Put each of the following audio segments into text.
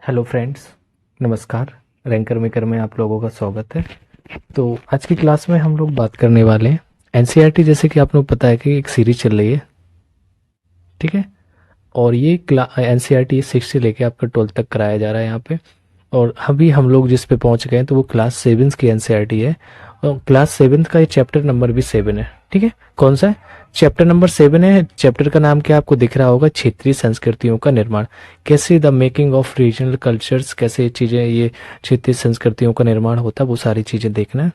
Hello friends, नमस्कार। Ranker maker में आप लोगों का स्वागत है। तो आज की क्लास में हम लोग बात करने वाले हैं एनसीईआरटी। जैसे कि आप लोग पता है कि एक सीरीज चल रही है, ठीक है। और ये एनसीईआरटी 6 से लेके आपका 12 तक कराया जा रहा है यहाँ पे। और अभी हम लोग जिस पे पहुंच गए हैं तो वो क्लास 7 की एनसीईआरटी है। और क्लास 7 का ये चैप्टर नंबर भी 7 है, ठीक है। कौन सा है? चैप्टर नंबर 7 है। चैप्टर का नाम क्या आपको दिख रहा होगा? क्षेत्रीय संस्कृतियों का निर्माण। कैसे the making of regional cultures, कैसे ये चीज़ें, ये क्षेत्रीय संस्कृतियों का निर्माण होता है, वो सारी चीज़ें देखना है।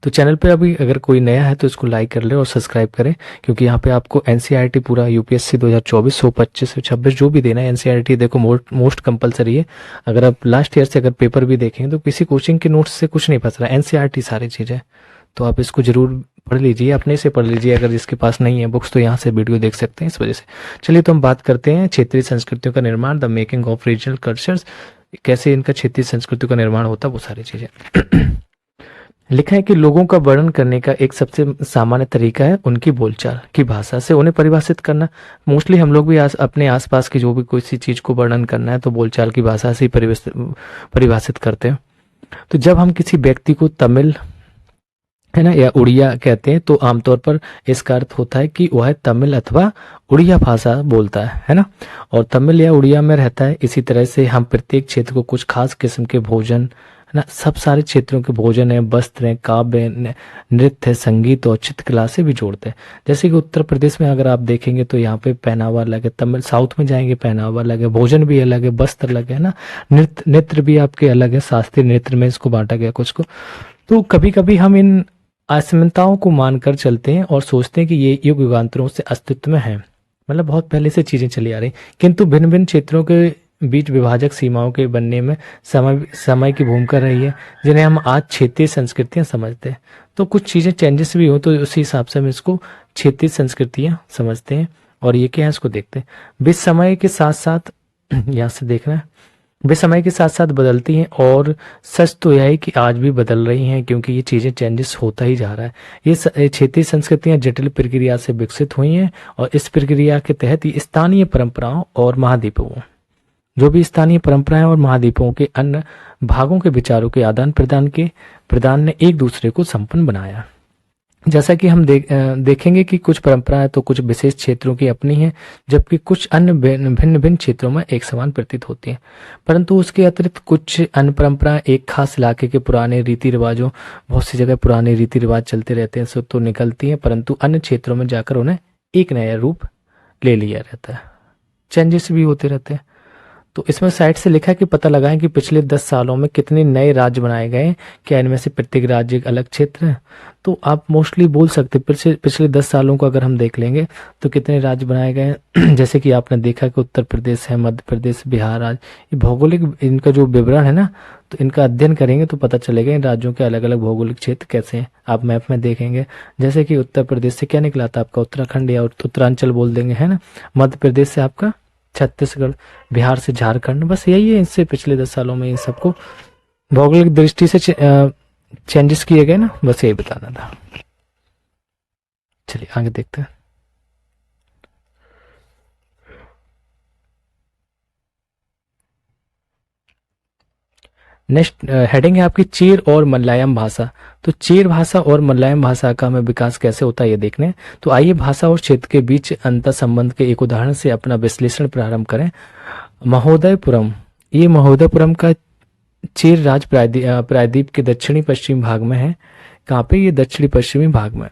तो चैनल पे अभी अगर कोई नया है तो इसको लाइक कर ले और सब्सक्राइब करें, क्योंकि यहाँ पे आपको एनसीईआरटी पूरा यूपीएससी 2024 125 26 जो भी देना है, एनसीईआरटी देखो मोस्ट कंपलसरी है। अगर आप लास्ट ईयर से अगर पेपर भी देखेंगे तो किसी कोचिंग के नोट्स से कुछ नहीं फंस रहा, एनसीईआरटी सारी चीज़ें। तो आप इसको जरूर पढ़ लीजिए, अपने से पढ़ लीजिए। अगर जिसके पास नहीं है बुक्स तो यहाँ से वीडियो देख सकते हैं इस वजह से। चलिए तो हम बात करते हैं क्षेत्रीय संस्कृतियों का निर्माण, the making of regional cultures. कैसे इनका क्षेत्रीय संस्कृतियों का निर्माण होता है, वो सारी चीज़ें। लिखा है कि लोगों का वर्णन करने का एक सबसे सामान्य तरीका है उनकी बोलचाल की भाषा से उन्हें परिभाषित करना। मोस्टली हम लोग भी अपने आसपास की जो भी कोई सी चीज को वर्णन करना है तो बोलचाल की भाषा से ही परिभाषित करते हैं। तो जब हम किसी व्यक्ति को तमिल, है ना, या उड़िया कहते हैं तो आमतौर पर इसका अर्थ होता है कि वह तमिल अथवा उड़िया भाषा बोलता है ना, और तमिल या उड़िया में रहता है। इसी तरह से हम प्रत्येक क्षेत्र को कुछ खास किस्म के भोजन, है ना, सब सारे क्षेत्रों के भोजन है, वस्त्र है, काव्य है, नृत्य है, संगीत और चित्रकला से भी जोड़ते हैं। जैसे कि उत्तर प्रदेश में अगर आप देखेंगे तो यहाँ पे पहनावा अलग है, तमिल साउथ में जाएंगे पहनावा अलग है, भोजन भी अलग है, वस्त्र अलग है ना, नृत्य भी आपके अलग है, शास्त्रीय नृत्य में इसको बांटा गया कुछ को। तो कभी कभी हम इन असमानताओं को मानकर चलते हैं और सोचते हैं कि ये युग युगांतरों से अस्तित्व में है, मतलब बहुत पहले से चीजें चली आ रही। किंतु भिन्न भिन्न क्षेत्रों के बीच विभाजक सीमाओं के बनने में समय की भूमिका रही है, जिन्हें हम आज क्षेत्रीय संस्कृतियां समझते हैं। तो कुछ चीजें चेंजेस भी हो तो उसी हिसाब से हम इसको क्षेत्रीय संस्कृतियां समझते हैं। और ये क्या है इसको देखते हैं। बीच समय के साथ साथ यहाँ से देखना है, वे समय के साथ साथ बदलती हैं, और सच तो यह है कि आज भी बदल रही हैं, क्योंकि ये चीज़ें चेंजेस होता ही जा रहा है। ये क्षेत्रीय संस्कृतियां जटिल प्रक्रिया से विकसित हुई हैं, और इस प्रक्रिया के तहत ये स्थानीय परंपराओं और महाद्वीपों, जो भी स्थानीय परंपराएं और महाद्वीपों के अन्य भागों के विचारों के आदान प्रदान ने एक दूसरे को संपन्न बनाया। जैसा कि हम देखेंगे कि कुछ परंपराएं तो कुछ विशेष क्षेत्रों की अपनी हैं, जबकि कुछ अन्य भिन्न भिन्न क्षेत्रों में एक समान प्रतीत होती हैं। परंतु उसके अतिरिक्त कुछ अन्य परंपराएं एक खास इलाके के पुराने रीति रिवाजों, बहुत सी जगह पुराने रीति रिवाज चलते रहते हैं, सो तो निकलती हैं, परंतु अन्य क्षेत्रों में जाकर उन्हें एक नया रूप ले लिया रहता है, चेंजेस भी होते रहते हैं। तो इसमें साइड से लिखा है कि पता लगाएं कि पिछले 10 सालों में कितने नए राज्य बनाए गए, क्या इनमें से प्रत्येक राज्य एक अलग क्षेत्र है। तो आप मोस्टली बोल सकते हैं पिछले 10 सालों को अगर हम देख लेंगे तो कितने राज्य बनाए गए हैं। जैसे कि आपने देखा कि उत्तर प्रदेश है, मध्य प्रदेश, बिहार राज्य, ये भौगोलिक इनका जो विवरण है ना, तो इनका अध्ययन करेंगे तो पता चलेगा इन राज्यों के अलग अलग भौगोलिक क्षेत्र कैसे हैं। आप मैप में देखेंगे, जैसे कि उत्तर प्रदेश से क्या निकला था आपका उत्तराखंड या उत्तरांचल बोल देंगे, है ना। मध्य प्रदेश से आपका छत्तीसगढ़, बिहार से झारखंड, बस यही है। इससे पिछले 10 सालों में इन सबको भौगोलिक दृष्टि से चेंजेस किए गए ना, बस यही बताना था। चलिए आगे देखते हैं। नेक्स्ट हेडिंग है आपकी चेर और मलयालम भाषा। तो चेर भाषा और मलयालम भाषा का में विकास कैसे होता है ये देखने। तो आइए भाषा और क्षेत्र के बीच अंतर संबंध के एक उदाहरण से अपना विश्लेषण प्रारंभ करें। महोदयपुरम, ये महोदयपुरम का चेर राज प्रायद्वीप के दक्षिणी पश्चिमी भाग में है। कहाँ पे? ये दक्षिणी पश्चिमी भाग में,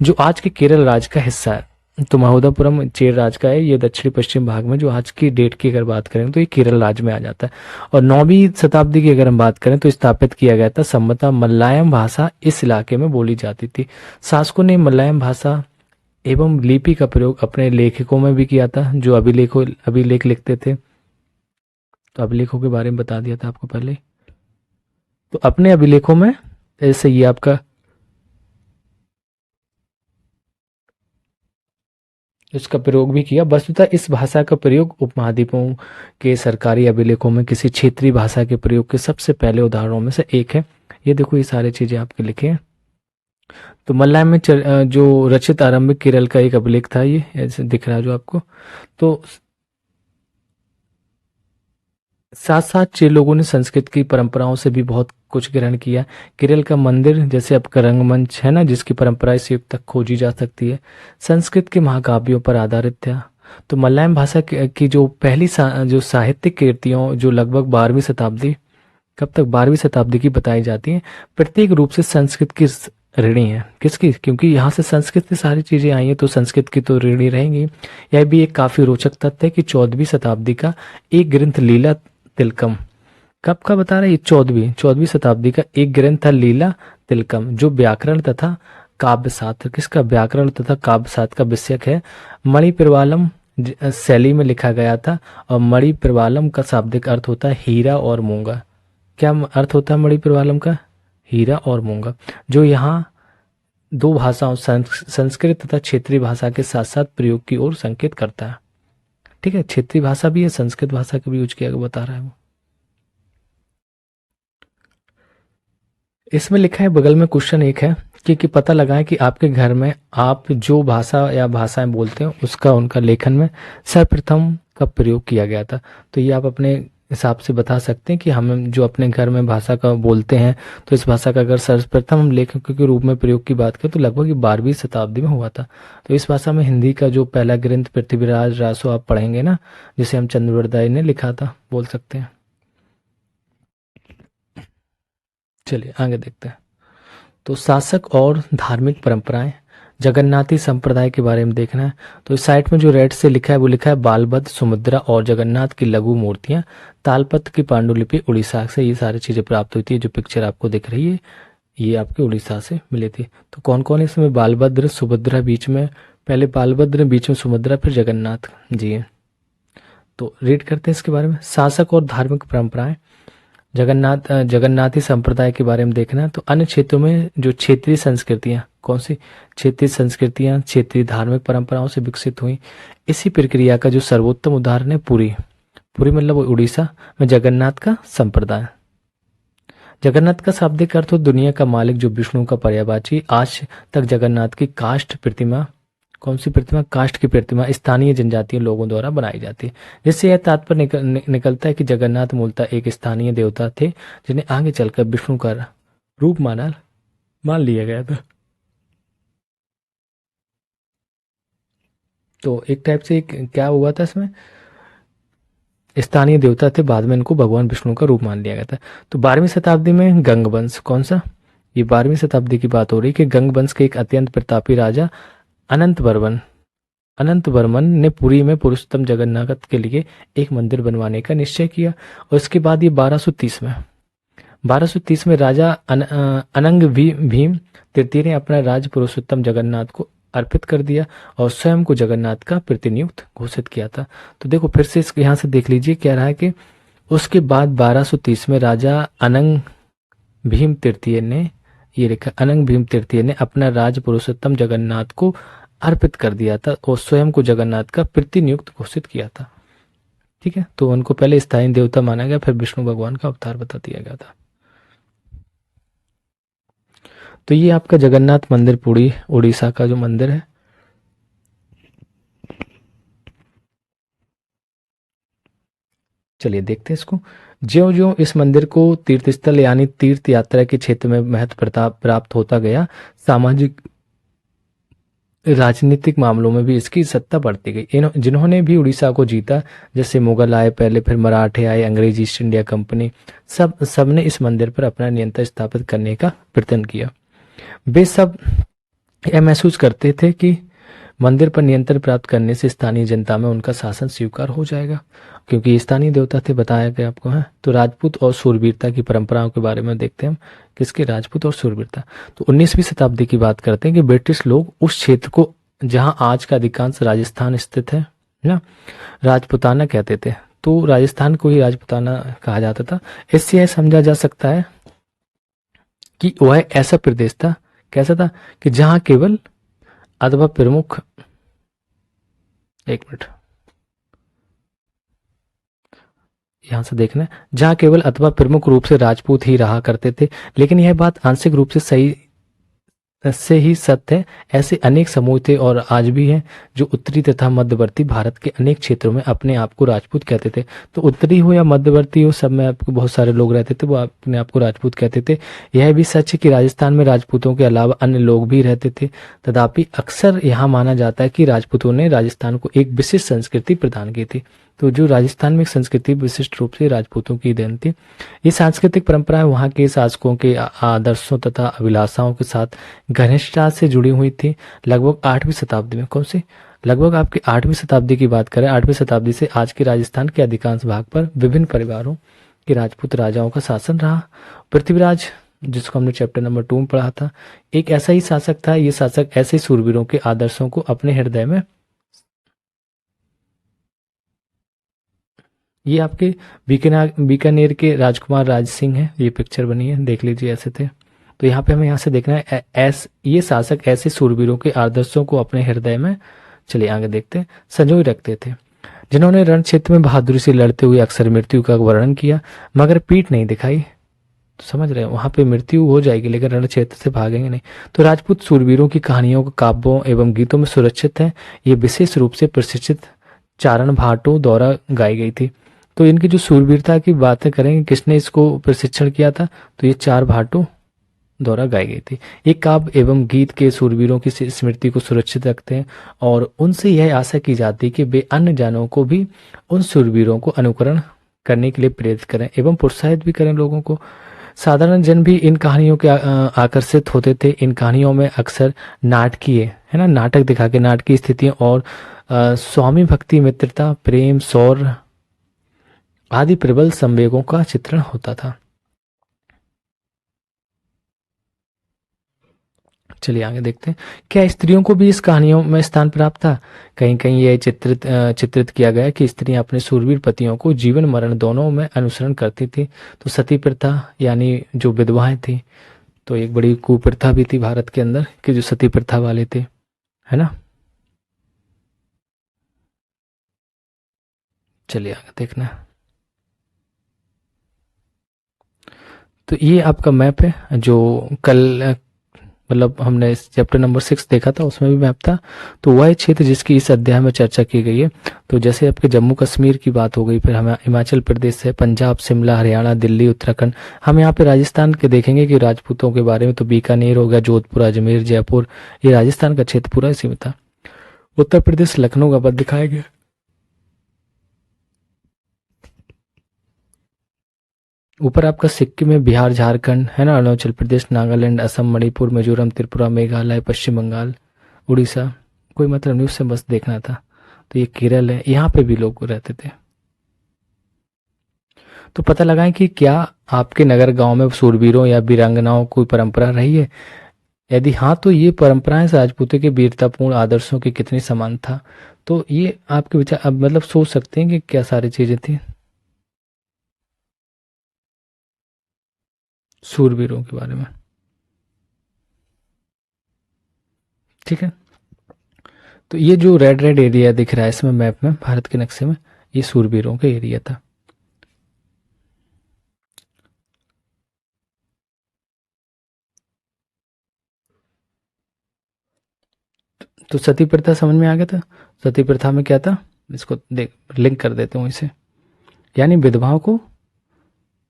जो आज के केरल राज्य का हिस्सा है। तो महोदयपुरम चेर राज का है, ये दक्षिणी पश्चिम भाग में, जो आज की डेट की अगर बात करें तो ये केरल राज्य में आ जाता है। और 9वीं शताब्दी की अगर हम बात करें तो स्थापित किया गया था। संभवतः मलयालम भाषा इस इलाके में बोली जाती थी। शासकों ने मलयालम भाषा एवं लिपि का प्रयोग अपने लेखकों में भी किया था, जो अभिलेख लिखते थे। तो अभिलेखों के बारे में बता दिया था आपको पहले। तो अपने अभिलेखों में ऐसे ये आपका इसका प्रयोग भी किया। वस्तुतः इस भाषा का प्रयोग उपमहाद्वीपों के सरकारी अभिलेखों में किसी क्षेत्रीय भाषा के प्रयोग के सबसे पहले उदाहरणों में से एक है। ये देखो, ये सारी चीजें आपके लिखे हैं। तो मलयालम में जो रचित आरंभिक केरल का एक अभिलेख था, ये ऐसे दिख रहा है जो आपको। तो साथ साथ चीन लोगों ने संस्कृत की परंपराओं से भी बहुत कुछ ग्रहण किया। केरल का मंदिर जैसे आपका रंगमंच है ना, जिसकी परंपरा इस युग तक खोजी जा सकती है, संस्कृत के महाकाव्यों पर आधारित था। तो मलयालम भाषा की जो पहली जो साहित्यिक कृतियों जो लगभग 12वीं शताब्दी, कब तक 12वीं शताब्दी की बताई जाती है, प्रत्येक रूप से संस्कृत की ऋणी है। किसकी? क्योंकि यहाँ से संस्कृत की सारी चीजें आई हैं, तो संस्कृत की तो ऋणी रहेंगी। यह भी एक काफी रोचक तथ्य है कि 14वीं शताब्दी का एक ग्रंथ लीला तिलकम, कब का बता रहा है ये? 14वीं शताब्दी का एक ग्रंथ था लीला तिलकम, जो व्याकरण तथा काव्य शास्त्र, किसका? व्याकरण तथा काव्य शास्त्र का विषयक है। मणिप्रवालम शैली में लिखा गया था। और मणिप्रवालम का शाब्दिक अर्थ होता है हीरा और मूंगा। क्या अर्थ होता है मणिप्रवालम का? हीरा और मूंगा, जो यहाँ दो भाषाओं संस्कृत तथा क्षेत्रीय भाषा के साथ साथ प्रयोग की ओर संकेत करता है। ठीक है, क्षेत्रीय भाषा भी है, संस्कृत भाषा का भी यूज किया बता रहा है वो। इसमें लिखा है बगल में क्वेश्चन एक है कि पता लगाएं कि आपके घर में आप जो भाषा या भाषाएं बोलते हैं उसका उनका लेखन में सर्वप्रथम कब प्रयोग किया गया था। तो ये आप अपने हिसाब से बता सकते हैं कि हम जो अपने घर में भाषा का बोलते हैं, तो इस भाषा का अगर सर्वप्रथम हम लेखक के रूप में प्रयोग की बात करें तो लगभग 12वीं शताब्दी में हुआ था। तो इस भाषा में हिंदी का जो पहला ग्रंथ पृथ्वीराज रासो आप पढ़ेंगे ना, जिसे हम चंद्रवरदाई ने लिखा था, बोल सकते हैं। चलिए आगे देखते हैं। तो शासक और धार्मिक परंपराएं, जगन्नाथी संप्रदाय के बारे में देखना है। तो इस साइट में जो रेड से लिखा है वो लिखा है बालभद्र, सुभद्रा और जगन्नाथ की लघु मूर्तियां तालपत्र की पांडुलिपि उड़ीसा से ये सारी चीजें प्राप्त हुई थी। जो पिक्चर आपको दिख रही है ये आपके उड़ीसा से मिली थी। तो कौन कौन है इसमें? बालभद्र, सुभद्रा बीच में, पहले बालभद्र, बीच में सुभद्रा, फिर जगन्नाथ जी है। तो रीड करते हैं इसके बारे में। शासक और धार्मिक परंपराएं, जगन्नाथी संप्रदाय के बारे में देखना है। तो अन्य क्षेत्रों में जो क्षेत्रीय संस्कृतियां, कौन सी क्षेत्रीय संस्कृतियां क्षेत्रीय धार्मिक परंपराओं से विकसित हुई। इसी प्रक्रिया का जो सर्वोत्तम उदाहरण है पुरी, पुरी मतलब उड़ीसा में जगन्नाथ का संप्रदाय। जगन्नाथ का शाब्दिक अर्थ हो दुनिया का मालिक, जो विष्णु का पर्यायवाची। आज तक जगन्नाथ की काष्ठ प्रतिमा, कौन सी प्रतिमा? काष्ठ की प्रतिमा स्थानीय जनजातीय लोगों द्वारा बनाई जाती है। जिससे यह तात्पर्य निकलता है कि जगन्नाथ मूलतः एक स्थानीय देवता थे, जिन्हें आगे चलकर विष्णु का रूप मान लिया गया था। तो एक टाइप से क्या हुआ था इसमें? स्थानीय देवता थे, बाद में इनको भगवान विष्णु का रूप मान लिया गया था। तो 12वीं शताब्दी में गंग वंश, कौन सा? ये 12वीं शताब्दी की बात हो रही है कि गंग वंश के एक अत्यंत प्रतापी राजा अनंत वर्मन ने पुरी में पुरुषोत्तम जगन्नाथ के लिए एक मंदिर बनवाने का निश्चय किया। और उसके बाद ये 1230 में राजा अनंग भीम तृतीय ने अपना राज पुरुषोत्तम जगन्नाथ को अर्पित कर दिया और स्वयं को जगन्नाथ का प्रतिनियुक्त घोषित किया था। तो देखो फिर से इसको यहाँ से देख लीजिए, कह रहा है कि उसके बाद 1230 में राजा अनंग भीम तृतीय ने, ये लिखा अनंग भीम तृतीय ने अपना राज पुरुषोत्तम जगन्नाथ को अर्पित कर दिया था और स्वयं को जगन्नाथ का प्रतिनियुक्त घोषित किया था। ठीक है, तो उनको पहले स्थायी देवता माना गया, फिर विष्णु भगवान का अवतार बता दिया गया था। तो ये आपका जगन्नाथ मंदिर पुरी उड़ीसा का जो मंदिर है। चलिए देखते हैं इसको। ज्यो ज्यो इस मंदिर को तीर्थस्थल यानी तीर्थ यात्रा के क्षेत्र में महत्व प्राप्त होता गया, सामाजिक राजनीतिक मामलों में भी इसकी सत्ता बढ़ती गई। जिन्होंने भी उड़ीसा को जीता, जैसे मुगल आए पहले, फिर मराठे आए, अंग्रेज ईस्ट इंडिया कंपनी, सबने इस मंदिर पर अपना नियंत्रण स्थापित करने का प्रयत्न किया। वे सब यह महसूस करते थे कि मंदिर पर नियंत्रण प्राप्त करने से स्थानीय जनता में उनका शासन स्वीकार हो जाएगा, क्योंकि स्थानीय देवता थे, बताया गया आपको है। तो राजपूत और शूरवीरता की परंपराओं के बारे में देखते हैं हम, किसके? राजपूत और शूरवीरता। तो 19वीं शताब्दी की बात करते हैं कि ब्रिटिश लोग उस क्षेत्र को जहां आज का अधिकांश राजस्थान स्थित है ना, राजपुताना कहते थे। तो राजस्थान को ही राजपुताना कहा जाता था। इससे यह समझा जा सकता है कि वह ऐसा प्रदेश था, कैसा था, कि जहां केवल अथवा प्रमुख, एक मिनट यहां से देखना, जहां केवल अथवा प्रमुख रूप से राजपूत ही रहा करते थे। लेकिन यह बात आंशिक रूप से सही से ही सत्य है। ऐसे अनेक समूह थे और आज भी हैं जो उत्तरी तथा मध्यवर्ती भारत के अनेक क्षेत्रों में अपने आप को राजपूत कहते थे। तो उत्तरी हो या मध्यवर्ती हो, सब में आपको बहुत सारे लोग रहते थे, वो अपने आप को राजपूत कहते थे। यह भी सच है कि राजस्थान में राजपूतों के अलावा अन्य लोग भी रहते थे। तथापि अक्सर यहाँ माना जाता है कि राजपूतों ने राजस्थान को एक विशिष्ट संस्कृति प्रदान की थी। तो जो राजस्थान में एक संस्कृति विशिष्ट रूप से राजपूतों की देन थी। ये सांस्कृतिक परंपराएं वहाँ के शासकों के आदर्शों तथा अभिलाषाओं के साथ घनिष्ठता से जुड़ी हुई थी। लगभग 8वीं शताब्दी में, कौन सी, लगभग आपकी 8वीं शताब्दी की बात करें, 8वीं शताब्दी से आज के राजस्थान के अधिकांश भाग पर विभिन्न परिवारों के राजपूत राजाओं का शासन रहा। पृथ्वीराज, जिसको हमने चैप्टर नंबर 2 में पढ़ा था, एक ऐसा ही शासक था। ये शासक ऐसे सूरवीरों के आदर्शों को अपने हृदय में, ये आपके बीकानेर के राजकुमार राज सिंह है, ये पिक्चर बनी है, देख लीजिए, ऐसे थे। तो यहाँ पे हमें यहाँ से देखना है ये शासक ऐसे सूरवीरों के आदर्शों को अपने हृदय में, चलिए आगे देखते हैं, संजोए रखते थे, जिन्होंने रण क्षेत्र में बहादुरी से लड़ते हुए अक्सर मृत्यु का वर्णन किया मगर पीठ नहीं दिखाई। तो समझ रहे हैं, वहां पे मृत्यु हो जाएगी लेकिन रण क्षेत्र से भागेंगे नहीं। तो राजपूत सूरवीरों की कहानियों को काव्यों एवं गीतों में सुरक्षित है। ये विशेष रूप से प्रशिक्षित चारण भाटों द्वारा गाई गई थी। तो इनकी जो सूरवीरता की बातें करेंगे, किसने इसको प्रशिक्षण किया था, तो ये 4 भाटों द्वारा गाई गई थी। एक काव्य एवं गीत के सूरवीरों की स्मृति को सुरक्षित रखते हैं और उनसे यह आशा की जाती है कि वे अन्य जनों को भी उन सूरवीरों को अनुकरण करने के लिए प्रेरित करें एवं प्रोत्साहित भी करें लोगों को। साधारण जन भी इन कहानियों के आकर्षित होते थे। इन कहानियों में अक्सर नाटकीय, है ना, नाटक दिखा के नाटकीय स्थितियों और स्वामी भक्ति, मित्रता, प्रेम, शौर्य आदि प्रबल संवेगों का चित्रण होता था। चलिए आगे देखते हैं, क्या स्त्रियों को भी इस कहानियों में स्थान प्राप्त था? कहीं कहीं यह चित्रित किया गया कि स्त्रियां अपने सूरवीर पतियों को जीवन मरण दोनों में अनुसरण करती थी। तो सती प्रथा, यानी जो विधवाएं थी, तो एक बड़ी कुप्रथा भी थी भारत के अंदर कि जो सती प्रथा वाले थे, है ना। चलिए आगे देखना। तो ये आपका मैप है जो कल मतलब हमने चैप्टर नंबर 6 देखा था, उसमें भी मैप था। तो वह क्षेत्र जिसकी इस अध्याय में चर्चा की गई है। तो जैसे आपके जम्मू कश्मीर की बात हो गई, फिर हमें हिमाचल प्रदेश है, पंजाब, शिमला, हरियाणा, दिल्ली, उत्तराखंड। हम यहाँ पे राजस्थान के देखेंगे कि राजपूतों के बारे में तो बीकानेर हो गया, जोधपुर, अजमेर, जयपुर, ये राजस्थान का क्षेत्र पूरा इसी में था। उत्तर प्रदेश, लखनऊ का पद दिखाया गया। ऊपर आपका सिक्किम में, बिहार, झारखंड, है ना, अरुणाचल प्रदेश, नागालैंड, असम, मणिपुर, मिजोरम, त्रिपुरा, मेघालय, पश्चिम बंगाल, उड़ीसा। कोई मतलब नहीं, उससे बस देखना था। तो ये केरल है, यहाँ पे भी लोग रहते थे। तो पता लगाएं कि क्या आपके नगर गांव में सूरवीरों या वीरांगनाओं की परंपरा रही है। यदि हाँ, तो ये परंपराएं राजपूतों के वीरतापूर्ण आदर्शों के कितनी समान था। तो ये आपके विचार, अब मतलब सोच सकते हैं कि क्या सारी चीजें थी सूरवीरों के बारे में। ठीक है, तो ये जो रेड रेड एरिया दिख रहा है इसमें मैप में, भारत के नक्शे में, ये सूरवीरों का एरिया था। तो सती प्रथा समझ में आ गया था। सती प्रथा में क्या था, इसको देख लिंक कर देते हूँ इसे, यानी विधवाओं को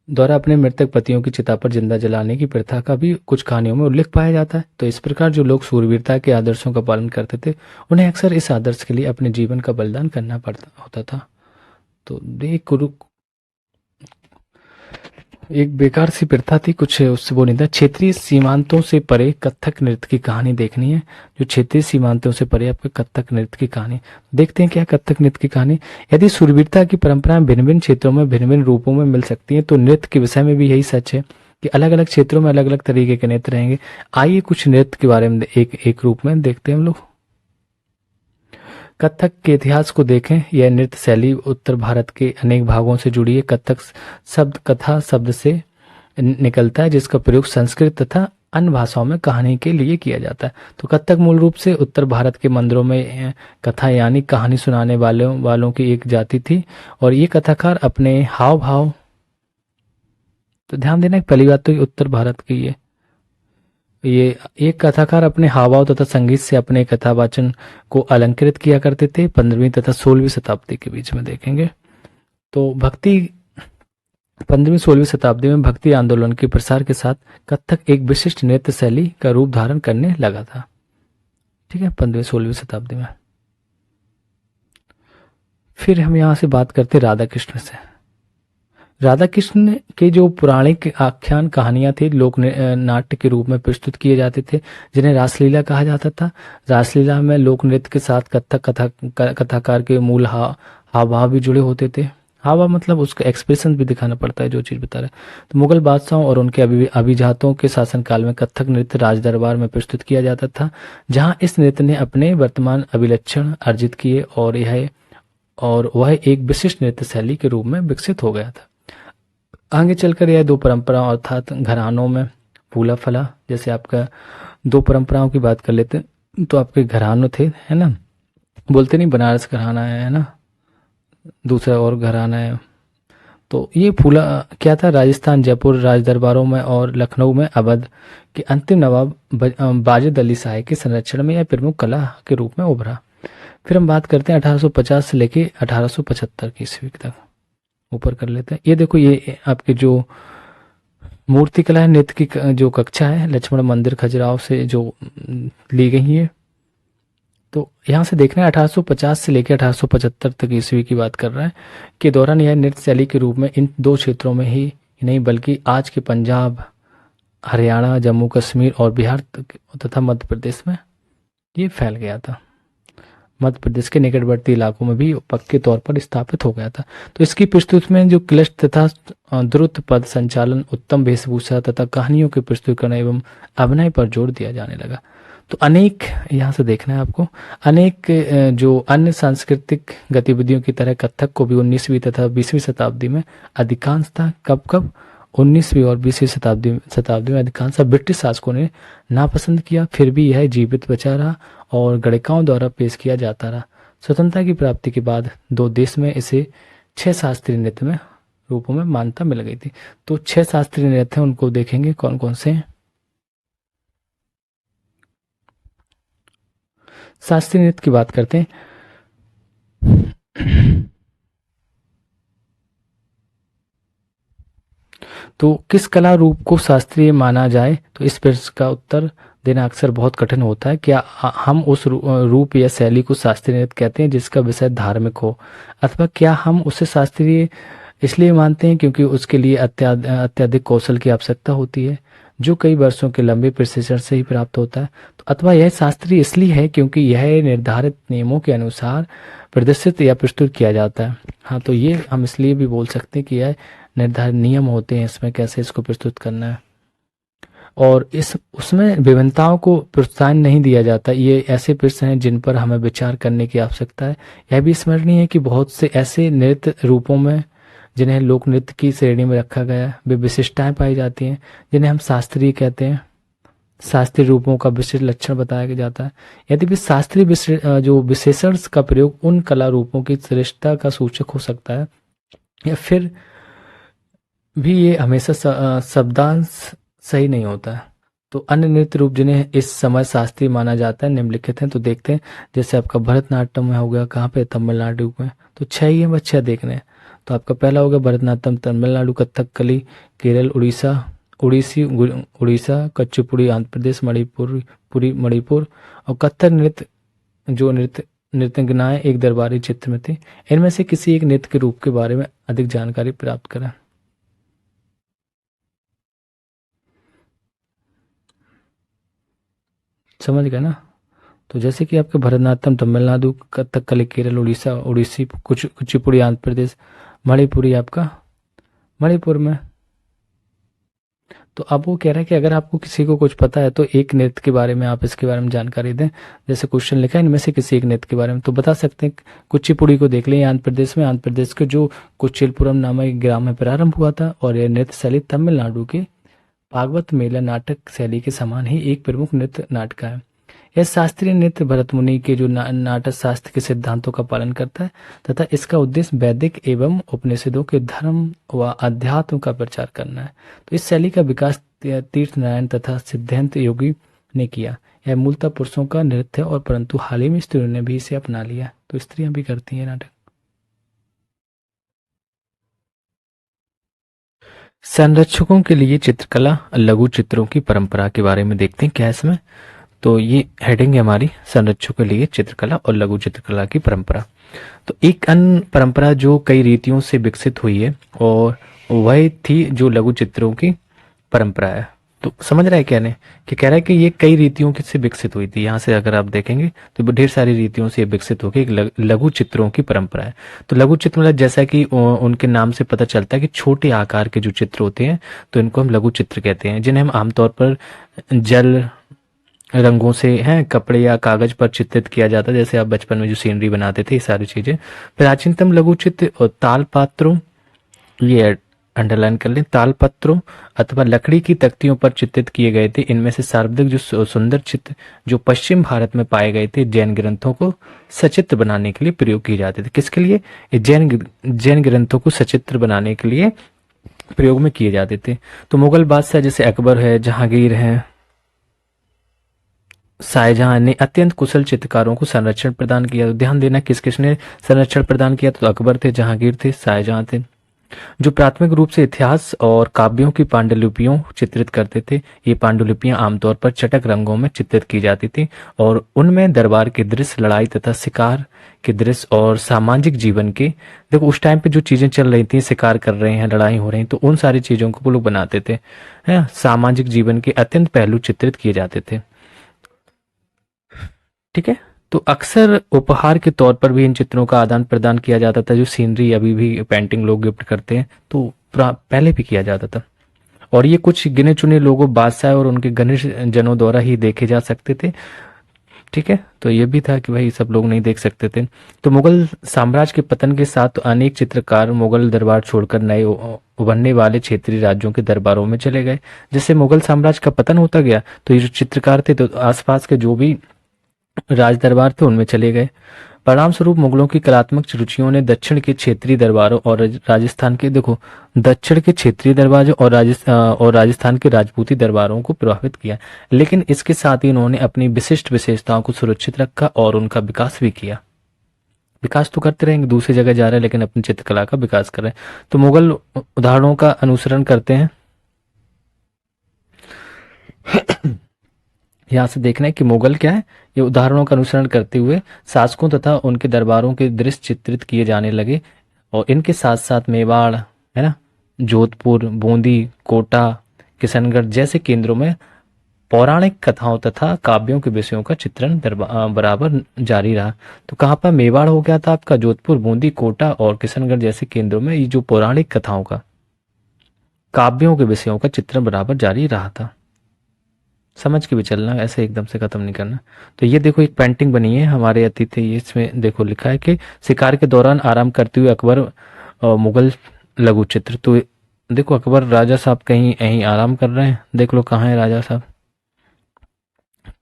द्वारा अपने मृतक पतियों की चिता पर जिंदा जलाने की प्रथा का भी कुछ कहानियों में उल्लेख पाया जाता है। तो इस प्रकार जो लोग सूरवीरता के आदर्शों का पालन करते थे, उन्हें अक्सर इस आदर्श के लिए अपने जीवन का बलिदान करना पड़ता होता था। तो एक बेकार सी प्रथा थी, कुछ उससे वो नहीं था। क्षेत्रीय सीमांतों से परे कथक नृत्य की कहानी देखनी है। जो क्षेत्रीय सीमांतों से परे आपके कथक नृत्य की कहानी देखते हैं। क्या कथक नृत्य की कहानी, यदि सूरवीरता की परंपराएं भिन्न भिन्न क्षेत्रों में भिन्न भिन्न रूपों में मिल सकती हैं, तो नृत्य के विषय में भी यही सच है कि अलग अलग क्षेत्रों में अलग अलग तरीके के नृत्य रहेंगे। आइए कुछ नृत्य के बारे में एक एक रूप में देखते हैं हम लोग। कथक के इतिहास को देखें। यह नृत्य शैली उत्तर भारत के अनेक भागों से जुड़ी है। कथक शब्द कथा शब्द से निकलता है, जिसका प्रयोग संस्कृत तथा अन्य भाषाओं में कहानी के लिए किया जाता है। तो कथक मूल रूप से उत्तर भारत के मंदिरों में कथा यानी कहानी सुनाने वालों की एक जाति थी। और ये कथाकार अपने हाव भाव, तो ध्यान देना पहली बात तो उत्तर भारत की है, ये एक कथाकार अपने हावभाव तथा संगीत से अपने कथावाचन को अलंकृत किया करते थे। 15वीं तथा 16वीं शताब्दी के बीच में देखेंगे तो भक्ति 15वीं 16वीं शताब्दी में भक्ति आंदोलन के प्रसार के साथ कथक एक विशिष्ट नृत्य शैली का रूप धारण करने लगा था। ठीक है, 15वीं 16वीं शताब्दी में। फिर हम यहाँ से बात करते राधा कृष्ण से। राधा कृष्ण के जो पौराणिक आख्यान कहानियां थी लोक नाट्य के रूप में प्रस्तुत किए जाते थे, जिन्हें रासलीला कहा जाता था। रासलीला में लोक नृत्य के साथ कथाकार के मूल हाव भाव भी जुड़े होते थे। हाव भाव मतलब उसका एक्सप्रेशन भी दिखाना पड़ता है, जो चीज बता रहे हैं। तो मुगल बादशाहों और उनके अभिजातों के शासनकाल में कथक नृत्य राज दरबार में प्रस्तुत किया जाता था, जहां इस नृत्य ने अपने वर्तमान अभिलक्षण अर्जित किए और वह एक विशिष्ट नृत्य शैली के रूप में विकसित हो गया था। आगे चलकर यह दो परंपराओं अर्थात घरानों में फूला फला, जैसे आपका दो परंपराओं की बात कर लेते हैं तो आपके घरानों थे, है ना, बोलते नहीं बनारस घराना है ना, दूसरा और घराना है। तो ये फूला क्या था, राजस्थान जयपुर राज दरबारों में और लखनऊ में अवध के अंतिम नवाब वाजिद अली शाह के संरक्षण में यह प्रमुख कला के रूप में उभरा। फिर हम बात करते हैं 1850 से लेके 1875 की ईस्वी तक, ऊपर कर लेते हैं। ये देखो, ये आपके जो मूर्ति कला है, नृत्य की जो कक्षा है लक्ष्मण मंदिर खजुराहो से जो ली गई है। तो यहाँ से देखना है 1850 से लेकर 1875 तक ईस्वी की बात कर रहा है के दौरान यह नृत्य शैली के रूप में इन दो क्षेत्रों में ही नहीं बल्कि आज के पंजाब, हरियाणा, जम्मू कश्मीर और बिहार तथा मध्य प्रदेश में ये फैल गया था। मध्य प्रदेश के निकटवर्ती इलाकों में भी पक्के तौर पर स्थापित हो गया था। तो इसकी प्रस्तुति में जो क्लिष्ट तथा द्रुत पद संचालन, उत्तम वेशभूषा तथा कहानियों के प्रस्तुतिकरण एवं अभिनय पर जोर दिया जाने लगा। तो अनेक, यहाँ से देखना है आपको, अनेक जो अन्य सांस्कृतिक गतिविधियों की तरह कथक को भी 19वीं तथा 20वीं शताब्दी में अधिकांशतः कब 19वीं और 20वीं शताब्दी में अधिकांश ब्रिटिश शासकों ने नापसंद किया। फिर भी यह जीवित बचा रहा और गणिकाओं द्वारा पेश किया जाता रहा। स्वतंत्रता की प्राप्ति के बाद दो देश में इसे 6 शास्त्रीय नृत्य में रूपों में मान्यता मिल गई थी। तो 6 शास्त्रीय नृत्य हैं, उनको देखेंगे कौन कौन से हैं। शास्त्रीय नृत्य की बात करते हैं। तो किस कला रूप को शास्त्रीय माना जाए, तो इस प्रश्न का उत्तर देना अक्सर बहुत कठिन होता है। क्या हम उस रूप या शैली को शास्त्रीय नृत्य कहते हैं जिसका विषय धार्मिक हो, अथवा क्या हम उसे शास्त्रीय इसलिए मानते हैं क्योंकि उसके लिए अत्यधिक कौशल की आवश्यकता होती है, जो कई वर्षों के लंबे प्रशिक्षण से ही प्राप्त होता है। तो अथवा यह शास्त्रीय इसलिए है क्योंकि यह निर्धारित नियमों के अनुसार प्रदर्शित या प्रस्तुत किया जाता है। हाँ, तो ये हम इसलिए भी बोल सकते हैं कि यह निर्धारित नियम होते हैं इसमें कैसे इसको प्रस्तुत करना है, और उसमें विभिन्नताओं को प्रोत्साहन नहीं दिया जाता। ये ऐसे प्रश्न हैं जिन पर हमें विचार करने की आवश्यकता है। यह भी स्मरणीय है कि बहुत से ऐसे नृत्य रूपों में जिन्हें लोक नृत्य की श्रेणी में रखा गया है वे विशिष्टताएं पाई जाती हैं जिन्हें हम शास्त्रीय कहते हैं। शास्त्रीय रूपों का विशिष्ट लक्षण बताया जाता है। यद्यपि शास्त्रीय जो विशेषण का प्रयोग उन कला रूपों की श्रेष्ठता का सूचक हो सकता है, या फिर भी ये हमेशा शब्दांश सही नहीं होता है। तो अन्य नृत्य रूप जिन्हें इस समय शास्त्रीय माना जाता है निम्नलिखित हैं। तो देखते हैं, जैसे आपका भरतनाट्यम में हो गया, कहाँ पे, तमिलनाडु में। तो 6 ही है, बस 6 देखने हैं। तो आपका पहला हो गया भरतनाट्यम तमिलनाडु, कथकली केरल, उड़ीसा, कुचिपुड़ी आंध्र प्रदेश, मणिपुर और कथक नृत्य जो नृत्यंगनाएं एक दरबारी चित्र में थी। इनमें से किसी एक नृत्य के रूप के बारे में अधिक जानकारी प्राप्त करें। समझ गए ना। तो जैसे कि आपके भरतनाट्यम तमिलनाडु, कथकली केरल, उड़ीसी, कुचिपुड़ी आंध्र प्रदेश, मणिपुरी आपका मणिपुर में। तो अब वो कह रहा है कि अगर आपको किसी को कुछ पता है तो एक नृत्य के बारे में आप इसके बारे में जानकारी दें। जैसे क्वेश्चन लिखा है इनमें से किसी एक नृत्य के बारे में, तो बता सकते हैं। कुचिपुड़ी को देख लें, आंध्र प्रदेश के जो कुचिलपुरम नामक ग्राम में प्रारंभ हुआ था, और यह नृत्य शैली तमिलनाडु के भागवत मेला नाटक शैली के समान ही एक प्रमुख नृत्य नाटक है। यह शास्त्रीय नृत्य भरत मुनि के जो नाटक शास्त्र के सिद्धांतों का पालन करता है तथा इसका उद्देश्य वैदिक एवं उपनिषदों के धर्म व अध्यात्म का प्रचार करना है। तो इस शैली का विकास तीर्थ नारायण तथा सिद्धांत योगी ने किया। यह मूलतः पुरुषों का नृत्य है और परंतु हाल ही में स्त्रियों ने भी इसे अपना लिया। तो स्त्रियां भी करती हैं नाटक। संरक्षकों के लिए चित्रकला लघु चित्रों की परंपरा के बारे में देखते हैं क्या है इसमें। तो ये हेडिंग है हमारी, संरक्षकों के लिए चित्रकला और लघु चित्रकला की परंपरा। तो एक अन्य परंपरा जो कई रीतियों से विकसित हुई है और वह थी जो लघु चित्रों की परंपरा है। तो समझ रहा है कहने कि कह रहा है कि ये कई रीतियों से विकसित हुई थी। यहाँ से अगर आप देखेंगे तो ढेर सारी रीतियों से विकसित होकर एक लघु चित्रों की परंपरा है। तो लघु चित्र मतलब जैसा कि उनके नाम से पता चलता है कि छोटे आकार के जो चित्र होते हैं तो इनको हम लघु चित्र कहते हैं, जिन्हें हम आमतौर पर जल रंगों से हैं कपड़े या कागज पर चित्रित किया जाता है। जैसे आप बचपन में जो सीनरी बनाते थे, ये सारी चीजें। प्राचीनतम लघु चित्र और तालपत्रों, ये अंडरलाइन कर लें, तालपत्रों अथवा लकड़ी की तख्तियों पर चित्रित किए गए थे। इनमें से सर्वाधिक जो सुंदर चित्र जो पश्चिम भारत में पाए गए थे जैन ग्रंथों को सचित्र बनाने के लिए प्रयोग किए जाते थे। किसके लिए? जैन ग्रंथों को सचित्र बनाने के लिए प्रयोग में किए जाते थे। तो मुगल बादशाह जैसे अकबर है, जहांगीर है, शाहजहां ने अत्यंत कुशल चित्रकारों को संरक्षण प्रदान किया। तो ध्यान देना किस किसने संरक्षण प्रदान किया, तो अकबर थे, जहांगीर थे, शाहजहां थे, जो प्राथमिक रूप से इतिहास और काव्यों की पांडुलिपियों चित्रित करते थे। ये पांडुलिपियां आमतौर पर चटक रंगों में चित्रित की जाती थी और उनमें दरबार के दृश्य, लड़ाई तथा शिकार के दृश्य और सामाजिक जीवन के, देखो उस टाइम पे जो चीजें चल रही थी, शिकार कर रहे हैं, लड़ाई हो रही, तो उन सारी चीजों को वो लोग बनाते थे। है सामाजिक जीवन के अत्यंत पहलू चित्रित किए जाते थे। ठीक है, तो अक्सर उपहार के तौर पर भी इन चित्रों का आदान प्रदान किया जाता था। जो सीनरी अभी भी पेंटिंग लोग गिफ्ट करते हैं, तो पहले भी किया जाता था। और ये कुछ गिने चुने लोगों, बादशाह और उनके घनिष्ठ जनों द्वारा ही देखे जा सकते थे। ठीक है, तो ये भी था कि भाई सब लोग नहीं देख सकते थे। तो मुगल साम्राज्य के पतन के साथ अनेक चित्रकार मुगल दरबार छोड़कर नए उभरने वाले क्षेत्रीय राज्यों के दरबारों में चले गए। जैसे मुगल साम्राज्य का पतन होता गया तो ये जो चित्रकार थे तो आसपास के जो भी राज दरबार थे उनमें चले गए। परिणाम स्वरूप मुगलों की कलात्मक रुचियों ने दक्षिण के क्षेत्रीय दरबारों और राजस्थान के, देखो दक्षिण के क्षेत्रीय दरबारों और राजस्थान के राजपूती दरबारों को प्रभावित किया। लेकिन इसके साथ ही उन्होंने अपनी विशिष्ट विशेषताओं को सुरक्षित रखा और उनका विकास भी किया। विकास तो करते रहेंगे, दूसरी जगह जा रहे हैं लेकिन अपनी चित्रकला का विकास कर रहे हैं। तो मुगल उदाहरणों का अनुसरण करते हैं। यहाँ से देखना है कि मुगल क्या है, ये उदाहरणों का अनुसरण करते हुए शासकों तथा उनके दरबारों के दृश्य चित्रित किए जाने लगे। और इनके साथ साथ मेवाड़, है ना, जोधपुर, बूंदी, कोटा, किशनगढ़ जैसे केंद्रों में पौराणिक कथाओं तथा काव्यों के विषयों का चित्रण बराबर जारी रहा। तो कहाँ पर मेवाड़ हो गया था आपका, जोधपुर, बूंदी, कोटा और किशनगढ़ जैसे केंद्रों में ये जो पौराणिक कथाओं का, काव्यों के विषयों का चित्रण बराबर जारी रहा था। समझ के भी चलना, ऐसे एकदम से खत्म नहीं करना। तो ये देखो एक पेंटिंग बनी है हमारे अतिथि, इसमें देखो लिखा है कि शिकार के दौरान आराम करते हुए अकबर मुगल लघु चित्र। तो देखो अकबर राजा साहब कहीं यहीं आराम कर रहे हैं, देख लो कहाँ है राजा साहब।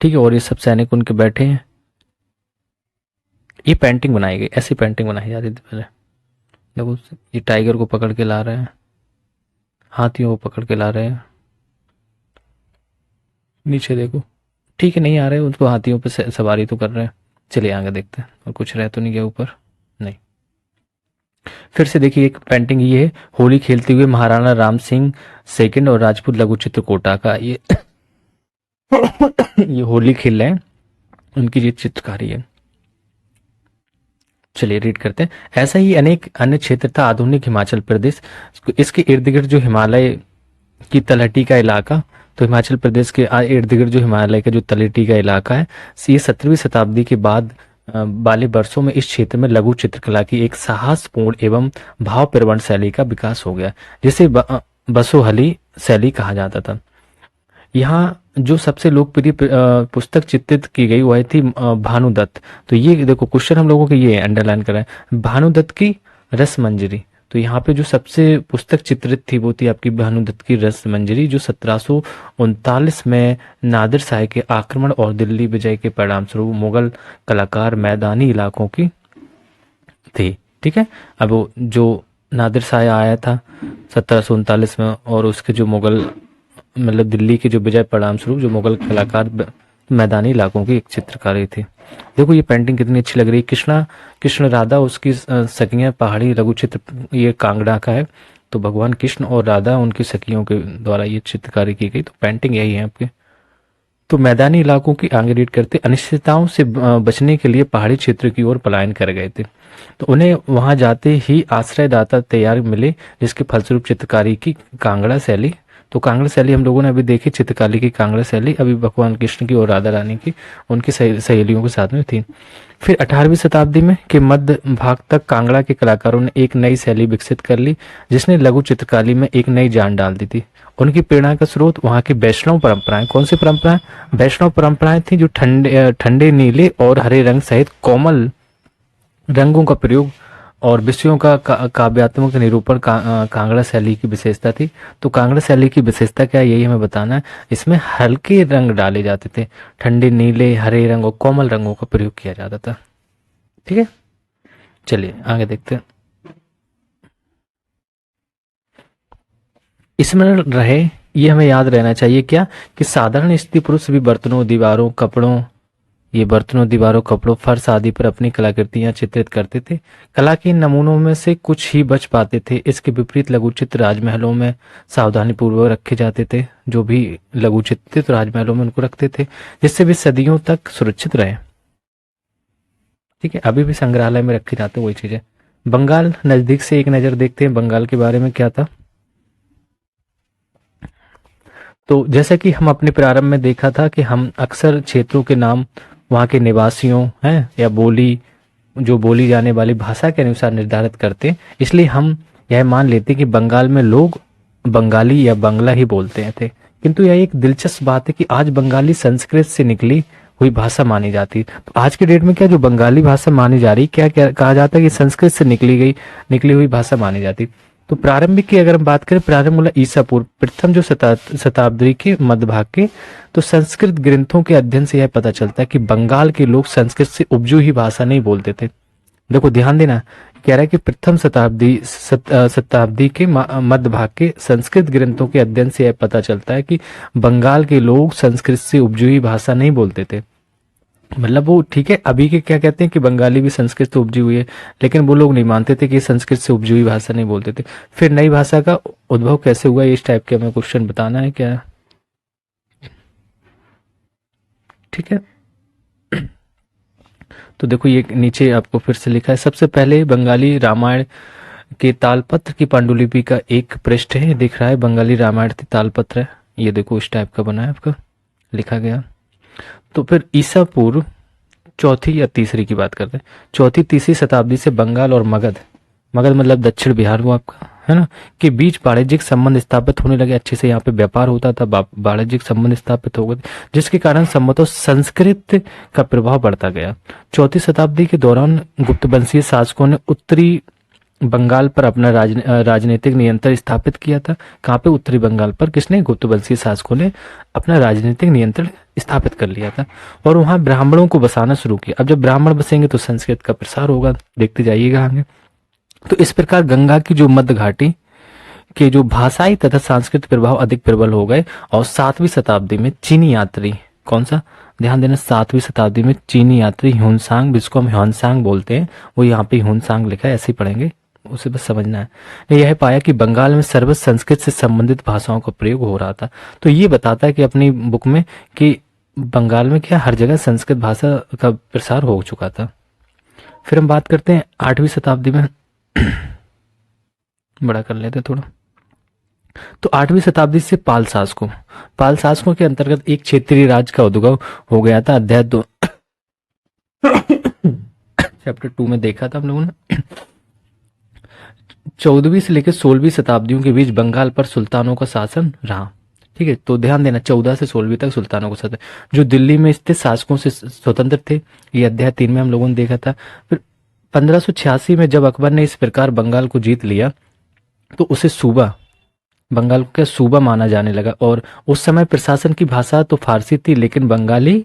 ठीक है, और ये सब सैनिक उनके बैठे हैं। ये पेंटिंग बनाई गई, ऐसी पेंटिंग बनाई जाती थी पहले। देखो ये टाइगर को पकड़ के ला रहे हैं, हाथियों को पकड़ के ला रहे हैं। नीचे देखो, ठीक है नहीं आ रहे, उनको हाथियों पे सवारी तो कर रहे हैं। चलिए आगे देखते हैं, और कुछ रह तो नहीं गया ऊपर, नहीं। फिर से देखिए एक पेंटिंग ये है, होली खेलते हुए महाराणा राम सिंह सेकंड और राजपूत लघु चित्र कोटा का। ये ये होली खेल रहे हैं, उनकी ये चित्रकारी है। चलिए रीड करते हैं। ऐसा ही अनेक अन्य क्षेत्र था आधुनिक हिमाचल प्रदेश, इसके इर्द गिर्द जो हिमालय की तलहटी का इलाका, तो हिमाचल प्रदेश के इर्द गिर्द जो हिमालय का जो तलहटी का इलाका है, ये 17वीं शताब्दी के बाद वाले वर्षों में इस क्षेत्र में लघु चित्रकला की एक साहसपूर्ण एवं भावप्रवण शैली का विकास हो गया, जिसे बसोहली शैली कहा जाता था। यहाँ जो सबसे लोकप्रिय पुस्तक चित्रित की गई वह थी भानुदत्त। तो ये देखो क्वेश्चन हम लोगों के ये अंडरलाइन कर रहे हैं, भानुदत्त की रसमंजरी। तो यहाँ पे जो सबसे पुस्तक चित्रित थी वो थी आपकी भानुदत्त की रसमंजरी, जो 1739 में नादिर शाह के आक्रमण और दिल्ली विजय के परिणाम स्वरूप मुगल कलाकार मैदानी इलाकों की थी। ठीक है, अब जो नादिर शाह आया था 1739 में, और उसके जो मुगल मतलब दिल्ली के जो विजय परिणाम स्वरूप जो मुगल कलाकार मैदानी इलाकों की एक चित्रकारी थी। देखो ये पेंटिंग कितनी अच्छी लग रही है। कृष्ण राधा उसकी सखियां पहाड़ी लघु चित्र, ये कांगड़ा का है। तो भगवान कृष्ण और राधा उनकी सखियों के द्वारा ये चित्रकारी की गई। तो पेंटिंग यही है आपके। तो मैदानी इलाकों की आगे रीड करते, अनिश्चितताओं से बचने के लिए पहाड़ी क्षेत्र की ओर पलायन कर गए थे। तो उन्हें वहां जाते ही आश्रयदाता तैयार मिले, जिसके फलस्वरूप चित्रकारी की कांगड़ा शैली। तो कांगड़ा शैली हम लोगों ने अभी देखी, चित्रकारी की कांगड़ा शैली अभी भगवान कृष्ण की और राधा रानी की उनकी सहेलियों के साथ में थी। फिर 18वीं शताब्दी में के मध्य भाग तक कांगड़ा के कलाकारों ने एक नई शैली विकसित कर ली, जिसने लघु चित्रकारी में एक नई जान डाल दी थी। उनकी प्रेरणा का स्रोत वहां की वैष्णव परंपराएं। कौन सी परंपराएं? वैष्णव परंपराएं थी, जो ठंडे ठंडे नीले और हरे रंग सहित कोमल रंगों का प्रयोग और विषयों का काव्यात्मक निरूपण कांगड़ा शैली की विशेषता थी। तो कांगड़ा शैली की विशेषता क्या है, यही हमें बताना है। इसमें हल्के रंग डाले जाते थे, ठंडे नीले, हरे रंग और कोमल रंगों का प्रयोग किया जाता था। ठीक है, चलिए आगे देखते हैं। इसमें रहे, ये हमें याद रहना चाहिए क्या, कि साधारण स्त्री पुरुष भी बर्तनों, दीवारों, कपड़ों, ये बर्तनों, दीवारों, कपड़ों, फर्श आदि पर अपनी कलाकृतियां चित्रित करते थे। कला के इन नमूनों में से कुछ ही बच पाते थे। इसके विपरीत लघु चित्र राजमहलों में सावधानी पूर्वक रखे जाते थे। जो भी लघु चित्र थे तो राजमहलों में उनको रखते थे, जिससे वे सदियों तक सुरक्षित रहे। ठीक है, अभी भी संग्रहालय में रखे जाते वही चीजें। बंगाल नजदीक से एक नजर देखते हैं, बंगाल के बारे में क्या था। तो जैसा कि हम अपने प्रारंभ में देखा था कि हम अक्सर क्षेत्रों के नाम वहाँ के निवासियों हैं या बोली, जो बोली जाने वाली भाषा के अनुसार निर्धारित करते हैं। इसलिए हम यह मान लेते हैं कि बंगाल में लोग बंगाली या बांग्ला ही बोलते थे। किंतु यह एक दिलचस्प बात है कि आज बंगाली संस्कृत से निकली हुई भाषा मानी जाती है। तो आज के डेट में क्या जो बंगाली भाषा मानी जा रही, क्या क्या कहा जाता है कि संस्कृत से निकली हुई भाषा मानी जाती। तो प्रारंभिक की अगर हम बात करें, प्रारंभ मतलब ईसा पूर्व प्रथम जो शताब्दी के मध्य भाग के, तो संस्कृत ग्रंथों के अध्ययन से यह पता चलता है कि बंगाल के लोग संस्कृत से उपजू ही भाषा नहीं बोलते थे। देखो ध्यान देना, कह रहा है कि प्रथम शताब्दी के मध्य भाग के संस्कृत ग्रंथों के अध्ययन से यह पता चलता है कि बंगाल के लोग संस्कृत से उपजू ही भाषा नहीं बोलते थे। मतलब वो ठीक है, अभी के क्या कहते हैं कि बंगाली भी संस्कृत से उपजी हुई है, लेकिन वो लोग नहीं मानते थे कि संस्कृत से उपजी हुई भाषा नहीं बोलते थे। फिर नई भाषा का उद्भव कैसे हुआ, इस टाइप के हमें क्वेश्चन बताना है क्या। ठीक है, तो देखो ये नीचे आपको फिर से लिखा है। सबसे पहले बंगाली रामायण के तालपत्र की पांडुलिपि का एक पृष्ठ है, दिख रहा है बंगाली रामायण के तालपत्र है, ये देखो इस टाइप का बना है आपका, लिखा गया। तो फिर ईसा पूर्व चौथी या तीसरी की बात करते हैं, चौथी तीसरी शताब्दी से बंगाल और मगध मतलब दक्षिण बिहार वो आपका है ना, के बीच वाणिज्यिक संबंध स्थापित होने लगे। अच्छे से यहाँ पे व्यापार होता था, वाणिज्यिक संबंध स्थापित हो गए, जिसके कारण संभवतः संस्कृत का प्रभाव बढ़ता गया। चौथी शताब्दी के दौरान गुप्तवंशीय शासकों ने उत्तरी बंगाल पर अपना राजनीतिक नियंत्रण स्थापित किया था। कहाँ पे? उत्तरी बंगाल पर किसने? गुप्तवंशीय शासकों ने अपना राजनीतिक नियंत्रण स्थापित कर लिया था और वहां ब्राह्मणों को बसाना शुरू किया। अब जब ब्राह्मण बसेंगे तो संस्कृत का प्रसार होगा, देखते जाइएगा आगे। तो इस प्रकार गंगा की जो मध्य घाटी के जो भाषाई तथा सांस्कृतिक प्रभाव अधिक प्रबल हो गए और 7वीं शताब्दी में चीनी यात्री, कौन सा? ध्यान देना, 7वीं शताब्दी में चीनी यात्री ह्यूनसांग, जिसको हम ह्यूनसांग बोलते हैं, वो यहाँ पे ह्यूनसांग लिखा है, ऐसे ही पढ़ेंगे, उसे बस समझना है। यह पाया कि बंगाल में सर्वत्र संस्कृत से संबंधित भाषाओं का प्रयोग हो रहा था। तो ये बताता है कि अपनी बुक में कि बंगाल में क्या हर जगह संस्कृत भाषा का प्रसार हो चुका था। फिर हम बात करते हैं 8वीं शताब्दी में बड़ा कर लेते थोड़ा। तो 8वीं शताब्दी से पाल शासकों के अंतर्गत एक क्षेत्रीय राज्य का उद्भव हो गया था। अध्याय 2 चैप्टर 2 में देखा था हम लोगों ने। 14वीं से लेकर 16वीं शताब्दियों के बीच बंगाल पर सुल्तानों का शासन रहा। ठीक है, तो ध्यान देना 14 से 16वीं तक सुल्तानों का शासन, जो दिल्ली में स्थित शासकों से स्वतंत्र थे। ये अध्याय 3 में हम लोगों ने देखा था। फिर 1586 में जब अकबर ने इस प्रकार बंगाल को जीत लिया तो उसे सूबा, बंगाल को क्या सूबा माना जाने लगा। और उस समय प्रशासन की भाषा तो फारसी थी, लेकिन बंगाली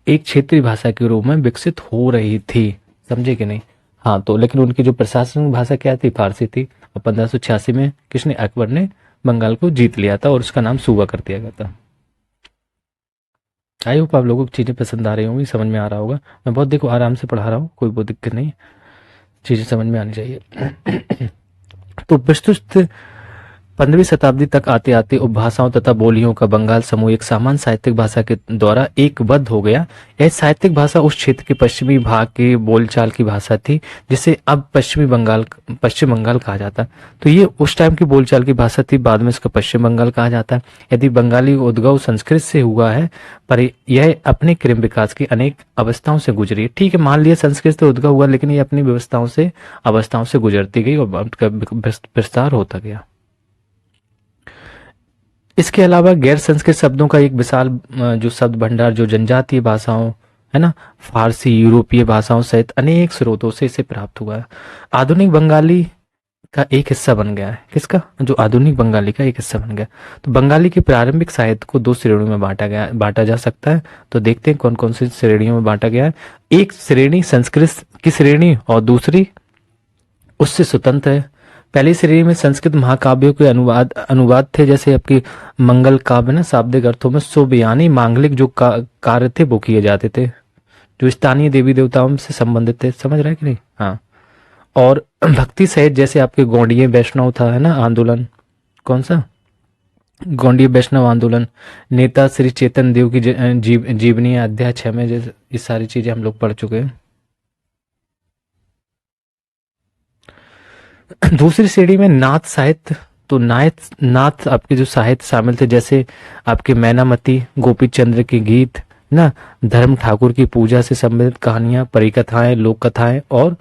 एक क्षेत्रीय भाषा के रूप में विकसित हो रही थी। समझे कि नहीं? हाँ, तो लेकिन उनकी जो प्रशासनिक भाषा क्या थी? फारसी थी। और 1586 में किसने? अकबर ने बंगाल को जीत लिया था और उसका नाम सूबा कर दिया गया था। आई होप आप लोगों को चीज़ें पसंद आ रही होंगी, समझ में आ रहा होगा। मैं बहुत देखो आराम से पढ़ा रहा हूँ, कोई बहुत दिक्कत नहीं, चीज़ें समझ में आनी चाहिए। तो विस्तृत 15वीं शताब्दी तक आते आते उपभाषाओं तथा बोलियों का बंगाल समूह एक सामान्य साहित्यिक भाषा के द्वारा एकबद्ध हो गया। यह साहित्यिक भाषा उस क्षेत्र के पश्चिमी भाग की बोलचाल की भाषा थी जिसे अब पश्चिम बंगाल कहा जाता है। तो ये उस टाइम की बोलचाल की भाषा थी, बाद में इसका पश्चिम बंगाल कहा जाता है। यदि बंगाली उद्गव संस्कृत से हुआ है, पर यह अपने क्रम विकास की अनेक अवस्थाओं से गुजरी है। ठीक है, मान लिया संस्कृत से उद्गव हुआ, लेकिन ये अपनी अवस्थाओं से गुजरती गई और विस्तार होता गया। इसके अलावा गैर संस्कृत शब्दों का एक विशाल जो शब्द भंडार जो जनजातीय भाषाओं है ना, फारसी, यूरोपीय भाषाओं सहित अनेक स्रोतों से इसे प्राप्त हुआ है। आधुनिक बंगाली का एक हिस्सा बन गया है। किसका? जो आधुनिक बंगाली का एक हिस्सा बन गया। तो बंगाली के प्रारंभिक साहित्य को दो श्रेणियों में बांटा जा सकता है। तो देखते हैं कौन कौन सी श्रेणियों में बांटा गया है। एक श्रेणी संस्कृत की श्रेणी और दूसरी उससे स्वतंत्र है। पहली श्रेणी में संस्कृत महाकाव्यों के अनुवाद थे, जैसे आपके मंगल काव्य ना, शाब्दिक अर्थों में शुभ यानी मांगलिक जो कार्य थे वो किए जाते थे, जो स्थानीय देवी देवताओं से संबंधित थे। समझ रहे हैं कि नहीं? हाँ। और भक्ति सहित जैसे आपके गौड़ीय वैष्णव था, है ना, आंदोलन, कौन सा? गौड़ीय वैष्णव आंदोलन, नेता श्री चैतन्य देव की जीवनी अध्याय 6 में, जैसे ये सारी चीजें हम लोग पढ़ चुके हैं। दूसरी श्रेणी में नाथ साहित्य। तो नाथ आपके जो साहित्य शामिल थे, जैसे आपके मैनामती, गोपी चंद्र के गीत ना, धर्म ठाकुर की पूजा से संबंधित कहानियां, परिकथाएं, लोक कथाएं और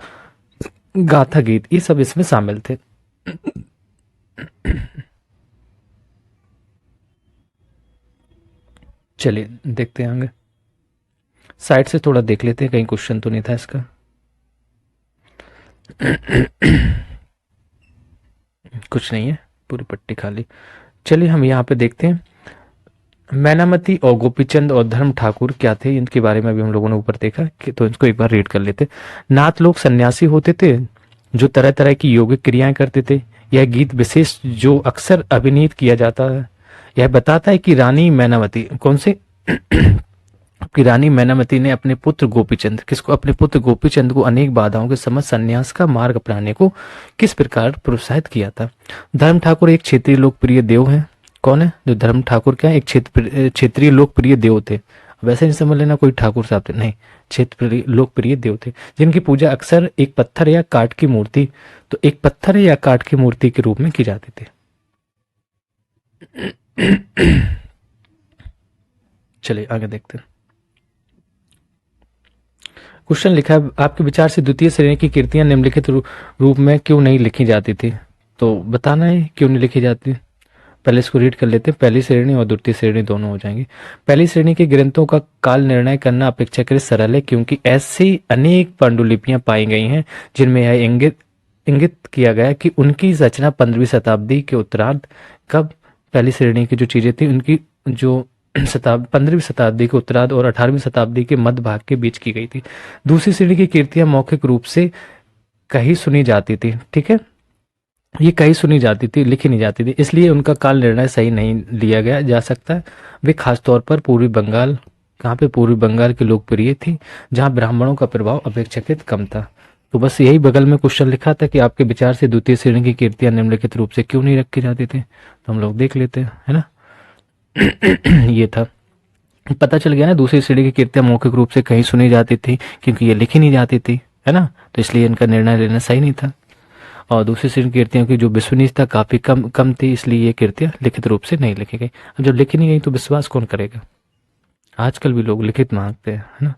गाथा गीत, ये सब इसमें शामिल थे। चलिए देखते हैं आगे, साइड से थोड़ा देख लेते हैं, कहीं क्वेश्चन तो नहीं था इसका। कुछ नहीं है, पूरी पट्टी खाली। चलिए हम यहाँ पे देखते हैं मैनामती और गोपीचंद और धर्म ठाकुर क्या थे, इनके बारे में भी हम लोगों ने ऊपर देखा कि, तो इनको एक बार रीड कर लेते। नाथ लोग सन्यासी होते थे जो तरह तरह की योगिक क्रियाएं करते थे। यह गीत विशेष जो अक्सर अभिनीत किया जाता है, यह बताता है कि रानी मैनामती, कौन से कि रानी मैनामती ने अपने पुत्र गोपीचंद, किसको? अपने पुत्र गोपीचंद को अनेक बाधाओं के समझ संन्यास का मार्ग अपनाने को किस प्रकार प्रोत्साहित किया था। धर्म ठाकुर एक क्षेत्रीय लोकप्रिय देव हैं। कौन है? जो धर्म ठाकुर क्या है? एक क्षेत्रीय लोकप्रिय देव थे। वैसे नहीं समझ लेना कोई ठाकुर साहब थे, नहीं, क्षेत्रीय लोकप्रिय देव थे जिनकी पूजा अक्सर एक पत्थर या काठ की मूर्ति, तो एक पत्थर या काठ की मूर्ति के रूप में की जाती थी। चलिए आगे देखते हैं। क्वेश्चन लिखा है, आपके विचार से द्वितीय श्रेणी की कृतियां निम्नलिखित रूप में क्यों नहीं लिखी जाती थी? तो बताना है क्यों नहीं लिखी जाती। पहले इसको रीड कर लेते हैं। पहली श्रेणी और द्वितीय श्रेणी दोनों हो जाएंगी। पहली श्रेणी के ग्रंथों का काल निर्णय करना अपेक्षाकृत सरल है, क्योंकि ऐसी अनेक पांडुलिपियां पाई गई हैं जिनमें यह इंगित किया गया कि उनकी रचना 15वीं शताब्दी के उत्तरार्ध कब, पहली श्रेणी की जो चीजें थी उनकी जो 15वीं शताब्दी के उत्तरार्ध और 18वीं शताब्दी के मध्य भाग के बीच की गई थी। दूसरी श्रेणी की कृतियां मौखिक रूप से कहीं सुनी जाती थी। ठीक है, ये कहीं सुनी जाती थी, लिखी नहीं जाती थी, इसलिए उनका काल निर्णय सही नहीं लिया गया जा सकता है। वे खासतौर पर पूर्वी बंगाल, कहाँ पे? पूर्वी बंगाल की लोकप्रिय थी, जहाँ ब्राह्मणों का प्रभाव अपेक्षाकृत कम था। तो बस यही बगल में क्वेश्चन लिखा था कि आपके विचार से द्वितीय श्रेणी की कृतियां निम्नलिखित रूप से क्यों नहीं रखी जाती थी। तो हम लोग देख लेते हैं, है ना। ये था, पता चल गया ना, दूसरी श्रेणी की कृतियां मौखिक रूप से कहीं सुनी जाती थी क्योंकि ये लिखी नहीं जाती थी, है ना, तो इसलिए इनका निर्णय लेना सही नहीं था। और दूसरी श्रेणी की कृतियों की जो विश्वसनीयता काफी कम थी, इसलिए ये कृतियां लिखित रूप से नहीं लिखी गई। अब जब लिखी नहीं गई तो विश्वास कौन करेगा? आजकल भी लोग लिखित मांगते हैं, है ना।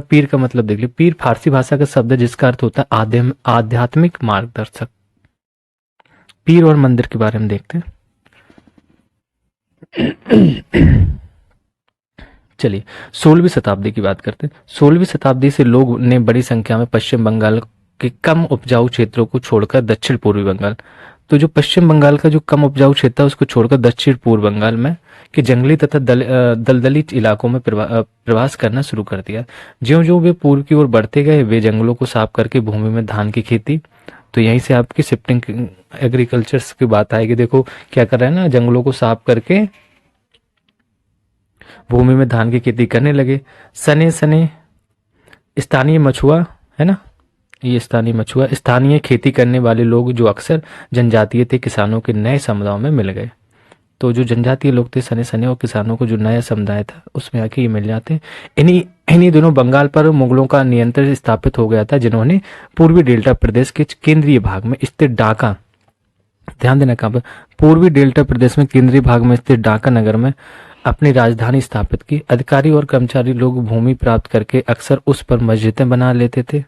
पीर का मतलब देख लिया। पीर फारसी भाषा का शब्द है जिसका अर्थ होता है आध्यात्मिक मार्गदर्शक। पीर और मंदिर के बारे में देखते हैं। चलिए 16वीं शताब्दी की बात करते हैं। 16वीं शताब्दी से लोग ने बड़ी संख्या में पश्चिम बंगाल के कम उपजाऊ क्षेत्रों को छोड़कर दक्षिण पूर्वी बंगाल, तो जो पश्चिम बंगाल का जो कम उपजाऊ क्षेत्र है उसको छोड़कर दक्षिण पूर्व बंगाल में के जंगली तथा दलदली इलाकों में प्रवास करना शुरू कर दिया। ज्यों ज्यों वे पूर्व की ओर बढ़ते गए, वे जंगलों को साफ करके भूमि में धान की खेती तो यहीं से आपकी शिफ्टिंग एग्रीकल्चर की बात आएगी। देखो क्या कर रहा है ना, जंगलों को साफ करके भूमि में धान की खेती करने लगे। सने सने स्थानीय मछुआ, है ना, ये स्थानीय मछुआ, स्थानीय खेती करने वाले लोग जो अक्सर जनजातीय थे, किसानों के नए समुदायों में मिल गए। तो जो जनजातीय लोग थे सने सने और किसानों को जो नया समुदाय था उसमें आके ये मिल जाते हैं। इन्हीं इन्हीं दिनों बंगाल पर मुगलों का नियंत्रण स्थापित हो गया था, जिन्होंने पूर्वी डेल्टा प्रदेश के केंद्रीय भाग में स्थित ढाका, ध्यान देना कहाँ पर, पूर्वी डेल्टा प्रदेश में केंद्रीय भाग में स्थित ढाका नगर में अपनी राजधानी स्थापित की। अधिकारी और कर्मचारी लोग भूमि प्राप्त करके अक्सर उस पर मस्जिदें बना लेते थे।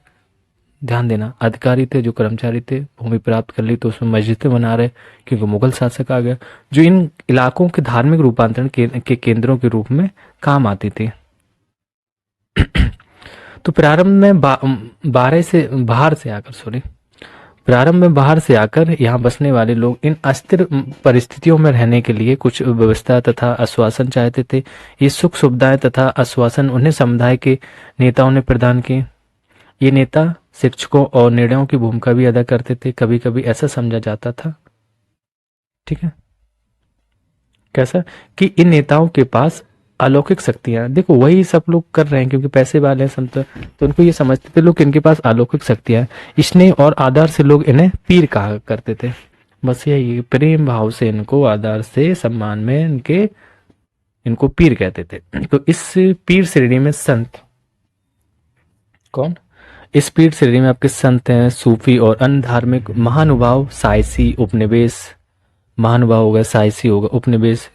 ध्यान देना, अधिकारी थे जो कर्मचारी थे, भूमि प्राप्त कर ली तो उसमें मस्जिदें बना रहे, क्योंकि मुगल शासक आ गया, जो इन इलाकों के धार्मिक रूपांतरण के केंद्रों के रूप में काम आती थी। तो प्रारंभ में बाहर से आकर यहाँ बसने वाले लोग इन अस्थिर परिस्थितियों में रहने के लिए कुछ व्यवस्था तथा आश्वासन चाहते थे। ये सुख सुविधाएं तथा आश्वासन उन्हें समुदाय के नेताओं ने प्रदान किए। ये नेता शिक्षकों और निर्णयों की भूमिका भी अदा करते थे। कभी कभी ऐसा समझा जाता था, ठीक है, कैसा, कि इन नेताओं के पास अलौकिक शक्तियां, देखो वही सब लोग कर रहे हैं क्योंकि पैसे वाले हैं सब, तो उनको ये समझते थे लोग कि इनके पास अलौकिक शक्तियां हैं। स्नेह और आदर से लोग इन्हें पीर कहा करते थे। बस यही, प्रेम भाव से इनको, आदर से, सम्मान में इनको पीर कहते थे। तो इस पीर श्रेणी में संत कौन, इस पीर श्रेणी में आपके संत हैं, सूफी और अन्य धार्मिक महानुभाव, सायसी, उपनिवेश, महानुभाव होगा, सायसी होगा, उपनिवेश,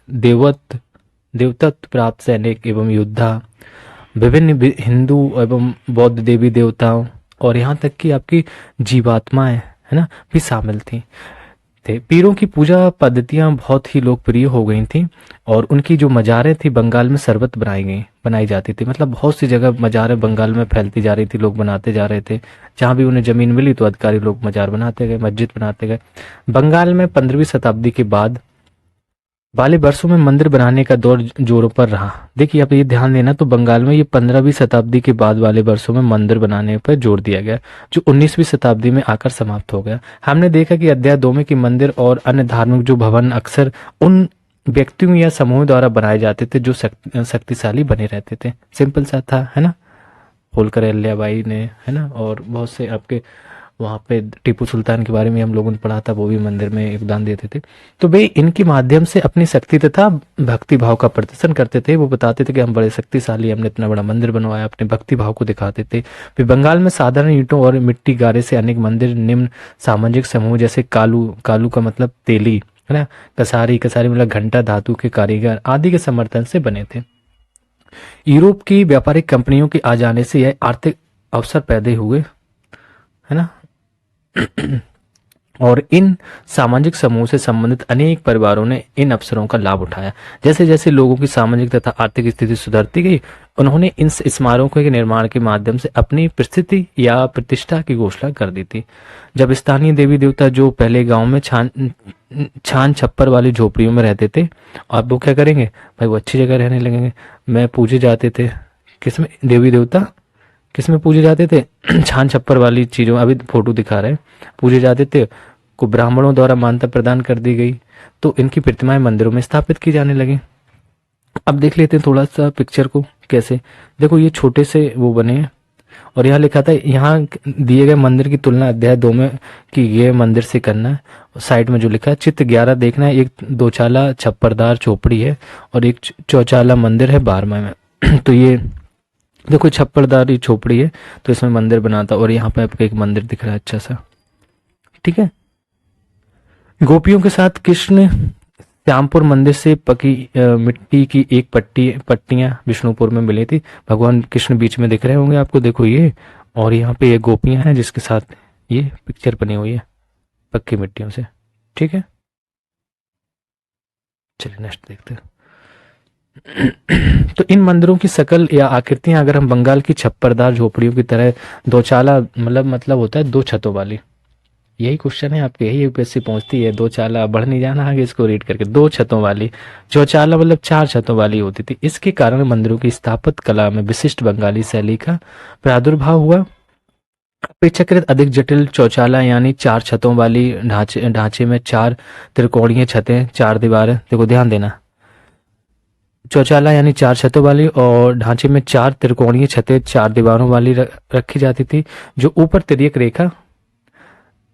देवतत्व प्राप्त सैनिक एवं योद्धा, विभिन्न हिंदू एवं बौद्ध देवी देवताओं और यहाँ तक कि आपकी जीवात्माएं, है ना, भी शामिल थी। पीरों की पूजा पद्धतियां बहुत ही लोकप्रिय हो गई थी और उनकी जो मजारें थी बंगाल में सर्वत्र बनाई जाती थी। मतलब बहुत सी जगह मजारें बंगाल में फैलती जा रही थी, लोग बनाते जा रहे थे। जहां भी उन्हें जमीन मिली तो अधिकारी लोग मजार बनाते गए, मस्जिद बनाते गए। बंगाल में 15वीं शताब्दी के बाद वाले वर्षों में मंदिर बनाने का दौर जोरों पर रहा। देखिए आप ये ध्यान देना, तो बंगाल में ये 15वीं शताब्दी के बाद वाले वर्षों में मंदिर बनाने पर जोर दिया गया, जो 19वीं शताब्दी में आकर समाप्त हो गया। हमने देखा कि अध्याय 2 में कि मंदिर और अन्य धार्मिक जो भवन अक्सर उन व्यक्तियों या समूह द्वारा बनाए जाते थे जो शक्तिशाली बने रहते थे। सिंपल सा था, है ना, होलकर अहिल्याबाई ने, है ना, और बहुत से आपके वहाँ पे टीपू सुल्तान के बारे में हम लोगों ने पढ़ा था, वो भी मंदिर में योगदान देते थे। तो वे इनके माध्यम से अपनी शक्ति तथा भक्ति भाव का प्रदर्शन करते थे। वो बताते थे कि हम बड़े शक्तिशाली, हमने इतना बड़ा मंदिर बनवाया, अपने भक्ति भाव को दिखाते थे। वे बंगाल में साधारण ईंटों और मिट्टी गारे से अनेक मंदिर निम्न सामाजिक समूह जैसे कालू का मतलब तेली, है ना, कसारी मतलब घंटा धातु के कारीगर आदि के समर्थन से बने थे। यूरोप की व्यापारिक कंपनियों के आ जाने से यह आर्थिक अवसर पैदा हुए, है ना, और इन सामाजिक समूह से संबंधित अनेक परिवारों ने इन अवसरों का लाभ उठाया। जैसे जैसे लोगों की सामाजिक तथा आर्थिक स्थिति सुधरती गई, उन्होंने इन स्मारकों के निर्माण के माध्यम से अपनी प्रस्थिति या प्रतिष्ठा की घोषणा कर दी थी। जब स्थानीय देवी देवता जो पहले गांव में छान छप्पर वाली झोपड़ियों में रहते थे, अब वो क्या करेंगे भाई, वो अच्छी जगह रहने लगेंगे। मैं पूजे जाते थे, किसमें, देवी देवता किसमें पूजे जाते थे, छान छप्पर वाली चीजों, अभी फोटो दिखा रहे हैं, पूजे जाते थे, को ब्राह्मणों द्वारा मान्यता प्रदान कर दी गई, तो इनकी प्रतिमाएं मंदिरों में स्थापित की जाने लगी। अब देख लेते हैं थोड़ा सा पिक्चर को कैसे। देखो ये छोटे से वो बने हैं और यहाँ लिखा था, यहाँ दिए गए मंदिर की तुलना अध्याय 2 में कि ये मंदिर से करना है। साइड में जो लिखा है चित्र 11 देखना है, एक दोचाला छप्परदार झोपड़ी है और एक चौचाला मंदिर है 12वां में। तो ये देखो छप्परदार झोपड़ी है, तो इसमें मंदिर बनाता, और यहाँ पे आपको एक मंदिर दिख रहा है अच्छा सा, ठीक है। गोपियों के साथ कृष्ण श्यामपुर मंदिर से पकी मिट्टी की एक पट्टियां विष्णुपुर में मिली थी। भगवान कृष्ण बीच में दिख रहे होंगे आपको, देखो ये, और यहाँ पे ये गोपियां हैं जिसके साथ ये पिक्चर बनी हुई है पक्की मिट्टियों से, ठीक है। चलिए नेक्स्ट देखते हैं। तो इन मंदिरों की शकल या आकृतियां अगर हम बंगाल की छप्परदार झोपड़ियों की तरह दोचाला मतलब होता है 2 छतों वाली, यही क्वेश्चन है आपके, यही यूपीएससी पहुंचती है। 2 चाला, बढ़ नहीं जाना आगे इसको रीड करके, 2 छतों वाली, चौचाला मतलब 4 छतों वाली होती थी। इसके कारण मंदिरों की स्थापत्य कला में विशिष्ट बंगाली शैली का प्रादुर्भाव हुआ। अपेक्षाकृत अधिक जटिल शौचालय यानी 4 छतों वाली ढांचे में 4 त्रिकोणीय छतें, 4 दीवारें, देखो ध्यान देना, शौचालय यानी 4 छतों वाली और ढांचे में 4 त्रिकोणीय छतें 4 दीवारों वाली रखी जाती थी, जो ऊपर तिर्यक रेखा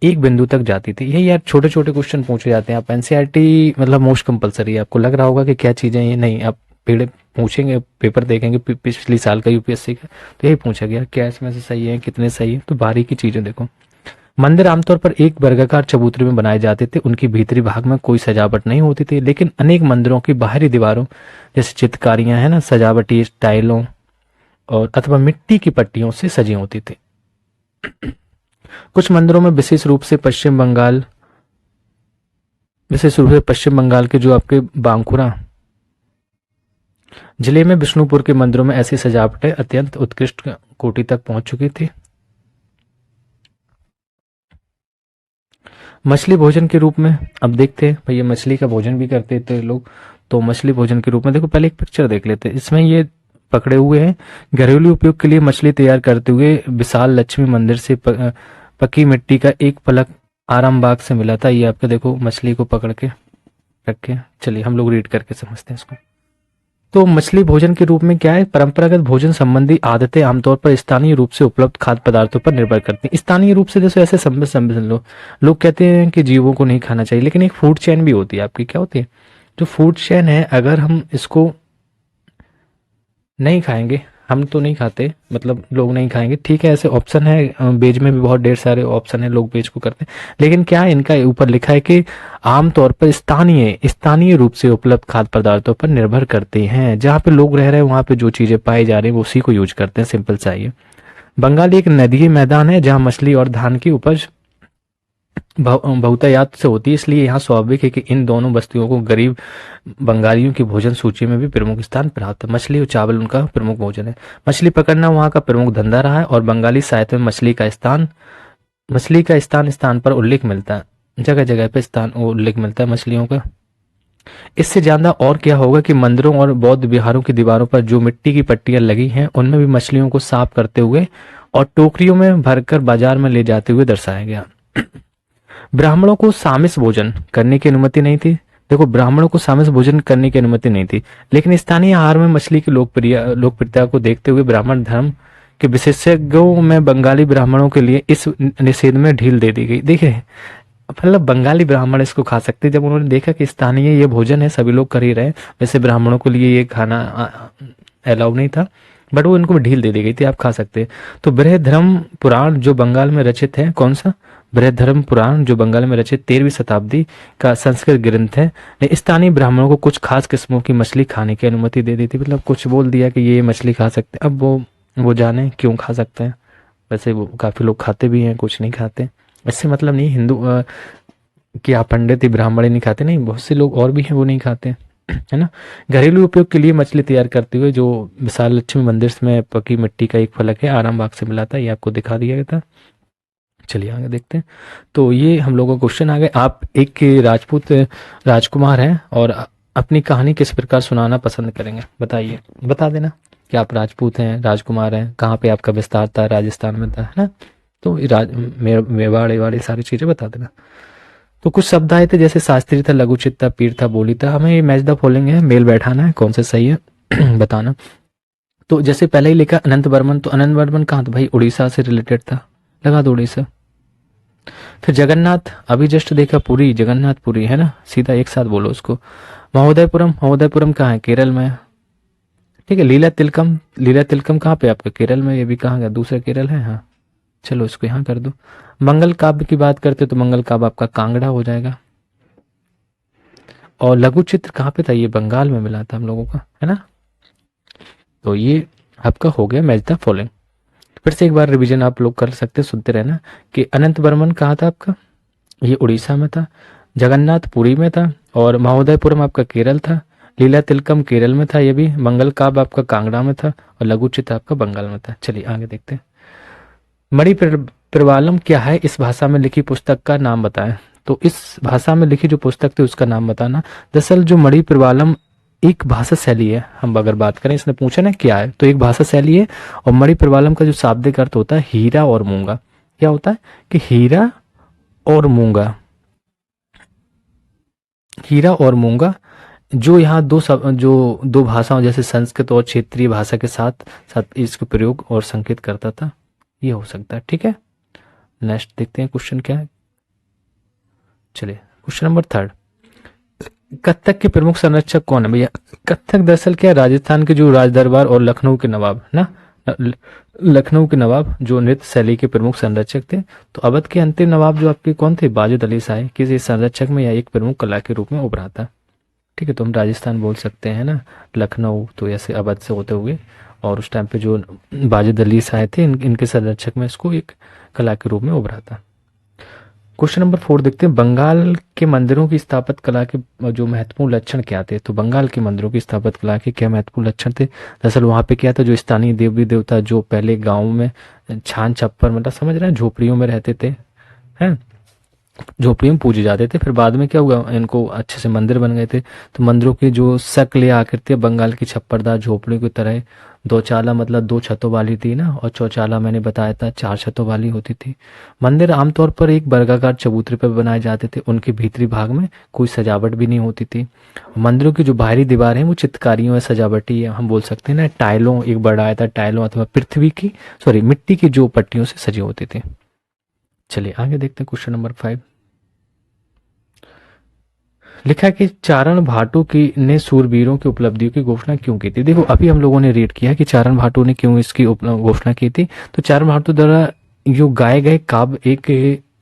एक बिंदु तक जाती थी। यही यार छोटे छोटे क्वेश्चन पूछे जाते हैं। आप एनसीईआरटी मतलब मोस्ट कंपलसरी है। आपको लग रहा होगा कि क्या चीजें ये नहीं, आप पेड़ पूछेंगे, पेपर देखेंगे पिछली साल का यूपीएससी का, तो यही पूछा गया क्या इसमें से सही है, कितने सही है। तो बारीकी चीजें देखो। मंदिर आमतौर पर एक वर्गाकार चबूतरे में बनाए जाते थे। उनकी भीतरी भाग में कोई सजावट नहीं होती थी, लेकिन अनेक मंदिरों की बाहरी दीवारों जैसे चित्रकारियां है ना, सजावटी टाइलों और अथवा मिट्टी की पट्टियों से सजी होती थी। कुछ मंदिरों में विशेष रूप से पश्चिम बंगाल के जो आपके बांकुरा जिले में विष्णुपुर के मंदिरों में ऐसी सजावटें अत्यंत उत्कृष्ट कोटि तक पहुंच चुकी थी। मछली भोजन के रूप में अब देखते हैं भैया, मछली का भोजन भी करते थे लोग। तो मछली भोजन के रूप में देखो, पहले एक पिक्चर देख लेते हैं। इसमें ये पकड़े हुए हैं, घरेलू उपयोग के लिए मछली तैयार करते हुए विशाल लक्ष्मी मंदिर से पकी मिट्टी का एक फलक आरामबाग से मिला था। ये आपका देखो मछली को पकड़ के रख के, चलिए हम लोग रीड करके समझते हैं इसको। तो मछली भोजन के रूप में क्या है, परंपरागत भोजन संबंधी आदतें आमतौर पर स्थानीय रूप से उपलब्ध खाद्य पदार्थों पर निर्भर करती हैं। स्थानीय रूप से जैसे ऐसे समझ लो, लोग कहते हैं कि जीवों को नहीं खाना चाहिए, लेकिन एक फूड चेन भी होती है आपकी। क्या होती है जो फूड चेन है, अगर हम इसको नहीं खाएंगे, हम तो नहीं खाते, मतलब लोग नहीं खाएंगे, ठीक है, ऐसे ऑप्शन है, वेज में भी बहुत ढेर सारे ऑप्शन है, लोग वेज को करते हैं, लेकिन क्या है इनका ऊपर लिखा है कि आमतौर पर स्थानीय रूप से उपलब्ध खाद्य पदार्थों पर निर्भर करते हैं। जहाँ पे लोग रह रहे हैं वहां पे जो चीजें पाई जा रही है वो उसी को यूज करते हैं। सिंपल सा ये। बंगाल एक नदीय मैदान है जहाँ मछली और धान की उपज बहुतायात से होती है, इसलिए यहाँ स्वाभाविक है कि इन दोनों बस्तियों को गरीब बंगालियों की भोजन सूची में भी प्रमुख स्थान प्राप्त है। मछली और चावल उनका प्रमुख भोजन है। मछली पकड़ना वहाँ का प्रमुख धंधा रहा है और बंगाली साहित्य में मछली का स्थान स्थान पर उल्लेख मिलता है, जगह जगह पे स्थान उल्लेख मिलता है मछलियों का। इससे ज्यादा और क्या होगा कि मंदिरों और बौद्ध विहारों की दीवारों पर जो मिट्टी की पट्टियां लगी हैं उनमें भी मछलियों को साफ करते हुए और टोकरियों में भरकर बाजार में ले जाते हुए दर्शाया गया। ब्राह्मणों को सामिस भोजन करने की अनुमति नहीं थी। देखो, ब्राह्मणों को सामिस भोजन करने की अनुमति नहीं थी, लेकिन स्थानीय आहार में मछली की लोकप्रियता को देखते हुए ब्राह्मण धर्म के विशेषज्ञों में बंगाली ब्राह्मणों के लिए इस निषेध में ढील दे दी गई। देखिए, मतलब बंगाली ब्राह्मण इसको खा सकते, जब उन्होंने देखा कि स्थानीय ये भोजन है, सभी लोग कर ही रहे, वैसे ब्राह्मणों के लिए ये खाना अलाउ नहीं था, बट वो इनको ढील दे दी गई थी, आप खा सकते। तो बृहधर्म पुराण जो बंगाल में रचित है, कौन सा बृहधर्म पुराण जो बंगाल में रचित 13वीं शताब्दी का संस्कृत ग्रंथ है, ने स्थानीय ब्राह्मणों को कुछ खास किस्मों की मछली खाने की अनुमति दे दी थी। मतलब कुछ बोल दिया कि ये मछली खा सकते हैं। अब वो जाने क्यों खा सकते हैं, वैसे वो काफी लोग खाते भी हैं, कुछ नहीं खाते। इससे मतलब नहीं हिंदू कि आप पंडित ही ब्राह्मण ही नहीं खाते, नहीं, बहुत से लोग और भी हैं वो नहीं खाते, है ना। घरेलू उपयोग के लिए मछली तैयार करते हुए जो विशाल लक्ष्मी मंदिर में पकी मिट्टी का एक फलक है आरामबाग से मिला था, ये आपको दिखा दिया गया था। चलिए आगे देखते हैं। तो ये हम लोगों को क्वेश्चन आ गए। आप एक राजपूत राजकुमार हैं और अपनी कहानी किस प्रकार सुनाना पसंद करेंगे, बताइए, बता देना कि आप राजपूत हैं, राजकुमार हैं, कहाँ पे आपका विस्तार था, राजस्थान में था, है ना। तो मेवाड़ सारी चीजें बता देना। तो कुछ शब्द आए थे जैसे शास्त्री था, लघुचित था, पीर था, बोली था। हमें ये मैच द फॉलोइंग है, मेल बैठाना है, कौन सा सही है बताना। तो जैसे पहले ही लिखा अनंत बर्मन, तो अनंत बर्मन कहाँ था भाई, उड़ीसा से रिलेटेड था, लगा दो उड़ीसा। फिर जगन्नाथ, अभी जस्ट देखा पुरी, जगन्नाथ पुरी, है ना, सीधा एक साथ बोलो उसको। महोदयपुरम कहाँ है, केरल में, ठीक है। लीला तिलकम कहाँ पे आपका, केरल में, ये भी कहाँ गया, दूसरा केरल है, हाँ, चलो इसको यहाँ कर दो। मंगल काव्य की बात करते तो मंगल काव्य आपका कांगड़ा हो जाएगा। और लघु चित्र कहाँ पे था, ये बंगाल में मिला था हम लोगों का, है ना। तो ये आपका हो गया मैच द फॉलोइंग। फिर से एक बार रिवीजन आप लोग कर सकते, सुनते रहना कि अनंत बर्मन कहाँ था आपका, ये उड़ीसा में था। जगन्नाथ पुरी में था। और महोदयपुरम आपका केरल था। लीला तिलकम केरल में था, ये भी। मंगल काव्य आपका कांगड़ा में था और लघु चित्र आपका बंगाल में था। चलिए आगे देखते हैं। मणि प्रवालम क्या है, इस भाषा में लिखी पुस्तक का नाम बताएं। तो इस भाषा में लिखी जो पुस्तक थी उसका नाम बताना। दरअसल जो मणि प्रवालम एक भाषा शैली है, हम अगर बात करें, इसने पूछा ना क्या है, तो एक भाषा शैली है। और मणि प्रवालम का जो शाब्दिक अर्थ होता है हीरा और मूंगा। क्या होता है कि और मूंगा हीरा और मूंगा जो यहाँ जो दो भाषाओं जैसे संस्कृत और क्षेत्रीय भाषा के साथ साथ इसका प्रयोग और संकेत करता था, ये हो सकता है। ठीक है, नेक्स्ट देखते हैं क्वेश्चन क्या है। चलिए क्वेश्चन नंबर थर्ड, कत्थक के प्रमुख संरक्षक कौन है भैया? कत्थक दरअसल क्या है, राजस्थान के जो राज दरबार और लखनऊ के नवाब ना, लखनऊ के नवाब जो नृत्य शैली के प्रमुख संरक्षक थे। तो अवध के अंतिम नवाब जो आपके कौन थे, वाजिद अली शाह, किसी संरक्षक में या एक प्रमुख कला के रूप में उभरा था। ठीक है, तो हम राजस्थान बोल सकते हैं ना, लखनऊ तो ऐसे अवध से होते हुए, और उस टाइम पे जो वाजिद अली शाह थे इनके संरक्षक में इसको एक कला के रूप में उभरा था। क्वेश्चन नंबर 4 देखते हैं, बंगाल के मंदिरों की स्थापत कला के जो महत्वपूर्ण लक्षण क्या थे? तो बंगाल के मंदिरों की स्थापत कला के क्या महत्वपूर्ण लक्षण थे? दरअसल वहाँ पे क्या था, जो स्थानीय देवी देवता जो पहले गाँव में छान छप्पर मतलब समझ रहे हैं झोपड़ियों में रहते थे, हैं झोपड़ियों में पूजे जाते थे, फिर बाद में क्या हुआ, इनको अच्छे से मंदिर बन गए थे। तो मंदिरों की जो शक्ल या आकृति बंगाल की छप्परदार झोपड़ियों की तरह दो चाला मतलब दो छतों वाली थी ना, और चौचाला मैंने बताया था चार छतों वाली होती थी। मंदिर आमतौर पर एक वर्गाकार चबूतरे पर बनाए जाते थे, उनके भीतरी भाग में कोई सजावट भी नहीं होती थी। मंदिरों की जो बाहरी दीवार है वो चित्रकारियों या सजावटी हम बोल सकते हैं ना, टाइलों, एक वर्ड आया था टाइलों अथवा मिट्टी की जो पट्टियों से सजी होती थी। चलिए आगे देखते हैं क्वेश्चन नंबर 5। लिखा है कि चारण भाटू की ने सूरवीरों की उपलब्धियों की घोषणा क्यों की थी? देखो अभी हम लोगों ने रीड किया कि चारण भाटू ने क्यों इसकी घोषणा की थी। तो चारण भाटू द्वारा जो गाए गए काव्य एक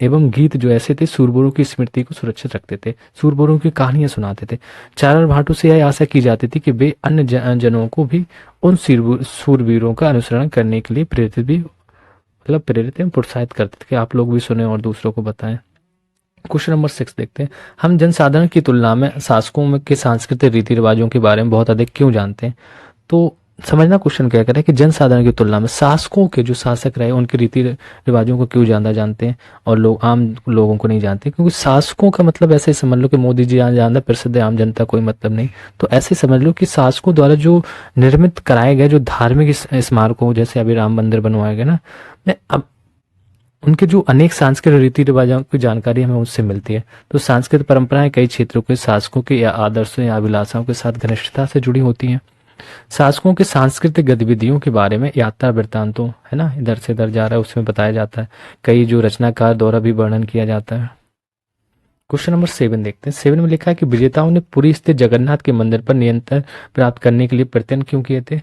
एवं गीत जो ऐसे थे सूरवीरों की स्मृति को सुरक्षित रखते थे, सूरवीरों की कहानियां सुनाते थे। चारण भाटू से यह आशा की जाती थी कि वे अन्य जनों को भी उन सूरवीरों का अनुसरण करने के लिए प्रेरित एवं प्रोत्साहित करते थे कि आप लोग भी सुने और दूसरों को बताएं। क्वेश्चन नंबर 6 देखते हैं, हम जनसाधारण की तुलना में शासकों में के सांस्कृतिक रीति रिवाजों के बारे में बहुत अधिक क्यों जानते हैं? तो समझना क्वेश्चन क्या कर रहा है कि जनसाधारण की तुलना में शासकों के जो शासक रहे उनके रीति रिवाजों को क्यों ज्यादा जानते हैं और लोग आम लोगों को नहीं जानते? क्योंकि शासकों का मतलब ऐसे समझ लो कि मोदी जी जानता, प्रसिद्ध आम जनता कोई मतलब नहीं। तो ऐसे समझ लो कि शासकों द्वारा जो निर्मित कराए गए जो धार्मिक स्मारकों, जैसे अभी राम मंदिर बनवाए गए ना, अब उनके जो अनेक सांस्कृतिक रीति रिवाजों की जानकारी हमें उससे मिलती है। तो सांस्कृतिक परंपराएं कई क्षेत्रों के शासकों के या आदर्शों या अभिलाषाओं के साथ घनिष्ठता से जुड़ी होती हैं। शासकों के सांस्कृतिक गतिविधियों के बारे में यात्रा वृत्तांतों है ना, इधर से इधर जा रहा है उसमें बताया जाता है, कई जो रचनाकार द्वारा भी वर्णन किया जाता है। क्वेश्चन नंबर 7 देखते हैं। 7 में लिखा है कि विजेताओं ने पुरी स्थित जगन्नाथ के मंदिर पर नियंत्रण प्राप्त करने के लिए प्रयत्न क्यों किए थे?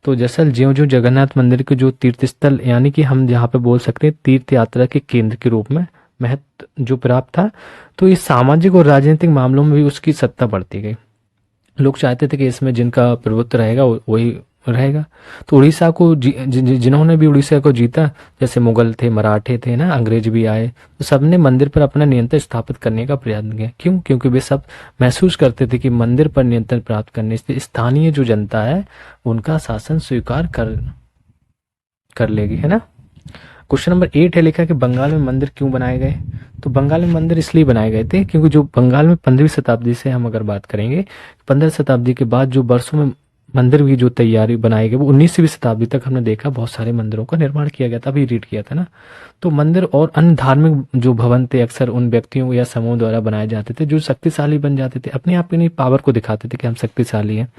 तो दरअसल ज्यों ज्यों जगन्नाथ मंदिर के जो तीर्थ स्थल यानी कि हम जहाँ पे बोल सकते हैं तीर्थ यात्रा के केंद्र के रूप में महत्व जो प्राप्त था, तो इस सामाजिक और राजनीतिक मामलों में भी उसकी सत्ता बढ़ती गई। लोग चाहते थे कि इसमें जिनका प्रभुत्व रहेगा वही रहेगा। तो उड़ीसा को जिन्होंने भी उड़ीसा को जीता, जैसे मुगल थे, मराठे थे ना, अंग्रेज भी आए, तो सबने मंदिर पर अपना नियंत्रण स्थापित करने का प्रयत्न किया। क्यों? क्योंकि वे सब महसूस करते थे कि मंदिर पर नियंत्रण प्राप्त करने से स्थानीय जो जनता है उनका शासन स्वीकार कर लेगी, है ना। क्वेश्चन नंबर 8 है, लिखा कि बंगाल में मंदिर क्यों बनाए गए? तो बंगाल में मंदिर इसलिए बनाए गए थे क्योंकि जो बंगाल में 15वीं शताब्दी से हम अगर बात करेंगे, 15 शताब्दी के बाद जो वर्षों में मंदिर की जो तैयारी बनाए गए वो 19वीं शताब्दी तक हमने देखा बहुत सारे मंदिरों का निर्माण किया गया था, अभी रीड किया था ना। तो मंदिर और अन्य धार्मिक जो भवन थे अक्सर उन व्यक्तियों या समूह द्वारा बनाए जाते थे जो शक्तिशाली बन जाते थे, अपने आप की पावर को दिखाते थे कि हम शक्तिशाली हैं।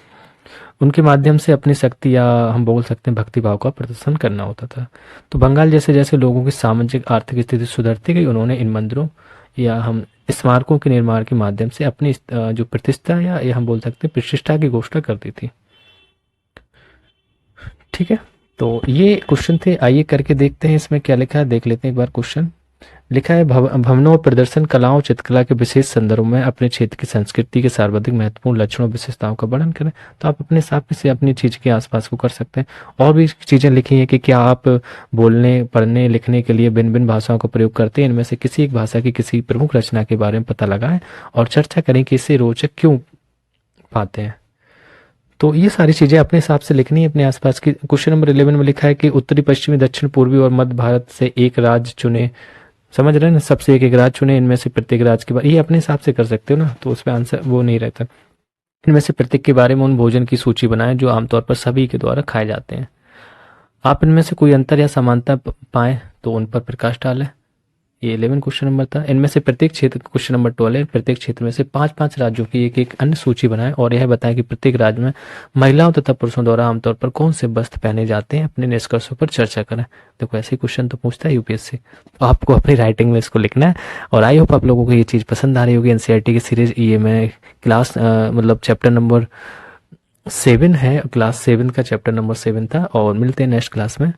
उनके माध्यम से अपनी शक्ति या हम बोल सकते हैं भक्ति भाव का प्रदर्शन करना होता था। तो बंगाल जैसे जैसे लोगों की सामाजिक आर्थिक स्थिति सुधरती गई, उन्होंने इन मंदिरों या हम स्मारकों के निर्माण के माध्यम से अपनी जो प्रतिष्ठा या हम बोल सकते हैं प्रतिष्ठा की घोषणा कर दी थी। ठीक है, तो ये क्वेश्चन थे, आइए करके देखते हैं इसमें क्या लिखा है, देख लेते हैं एक बार क्वेश्चन। लिखा है भवनों और प्रदर्शन कलाओं चित्रकला के विशेष संदर्भ में अपने क्षेत्र की संस्कृति के सर्वाधिक महत्वपूर्ण लक्षणों और विशेषताओं का वर्णन करें। तो आप अपने हिसाब से अपनी चीज के आसपास को कर सकते हैं। और भी चीजें लिखी हैं कि क्या आप बोलने पढ़ने लिखने के लिए भिन्न भिन्न भाषाओं का प्रयोग करते हैं, इनमें से किसी एक भाषा की किसी प्रमुख रचना के बारे में पता लगाएं और चर्चा करें कि इसे रोचक क्यों पाते हैं। तो ये सारी चीजें अपने हिसाब से लिखनी है अपने आसपास की। क्वेश्चन नंबर 11 में लिखा है कि उत्तरी पश्चिमी दक्षिण पूर्वी और मध्य भारत से एक राज्य चुने, समझ रहे हैं ना, सबसे एक एक राज्य चुने, इनमें से प्रत्येक राज्य के बारे, ये अपने हिसाब से कर सकते हो ना, तो उसमें आंसर वो नहीं रहता। इनमें से प्रत्येक के बारे में उन भोजन की सूची बनाएं जो आमतौर पर सभी के द्वारा खाए जाते हैं। आप इनमें से कोई अंतर या समानता पाएं तो उन पर प्रकाश डालें। ये 11 क्वेश्चन नंबर था। इनमें से प्रत्येक क्षेत्र, क्वेश्चन नंबर 12 है, प्रत्येक क्षेत्र में से 5-5 राज्यों की एक एक अन्य सूची बनाएं और यह बताएं कि प्रत्येक राज्य में महिलाओं तथा पुरुषों द्वारा आमतौर पर कौन से वस्त्र पहने जाते हैं। अपने निष्कर्षों पर चर्चा करें। देखो ऐसे क्वेश्चन तो पूछता है यूपीएससी, तो आपको अपनी राइटिंग में इसको लिखना है। और आई होप आप लोगों को ये चीज़ पसंद आ रही होगी। एनसीईआरटी की सीरीज ये मैं क्लास मतलब चैप्टर नंबर 7 है, क्लास 7 का चैप्टर नंबर 7 था। और मिलते हैं नेक्स्ट क्लास में,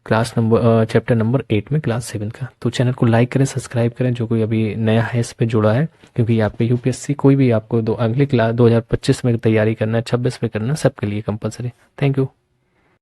क्लास नंबर चैप्टर नंबर 8 में, क्लास 7 का। तो चैनल को लाइक करें, सब्सक्राइब करें जो कोई अभी नया है इस पे जुड़ा है, क्योंकि यहाँ पे यूपीएससी कोई भी आपको अगली क्लास 2025 में तैयारी करना है, 26 में करना है, सबके लिए कंपलसरी। Thank you.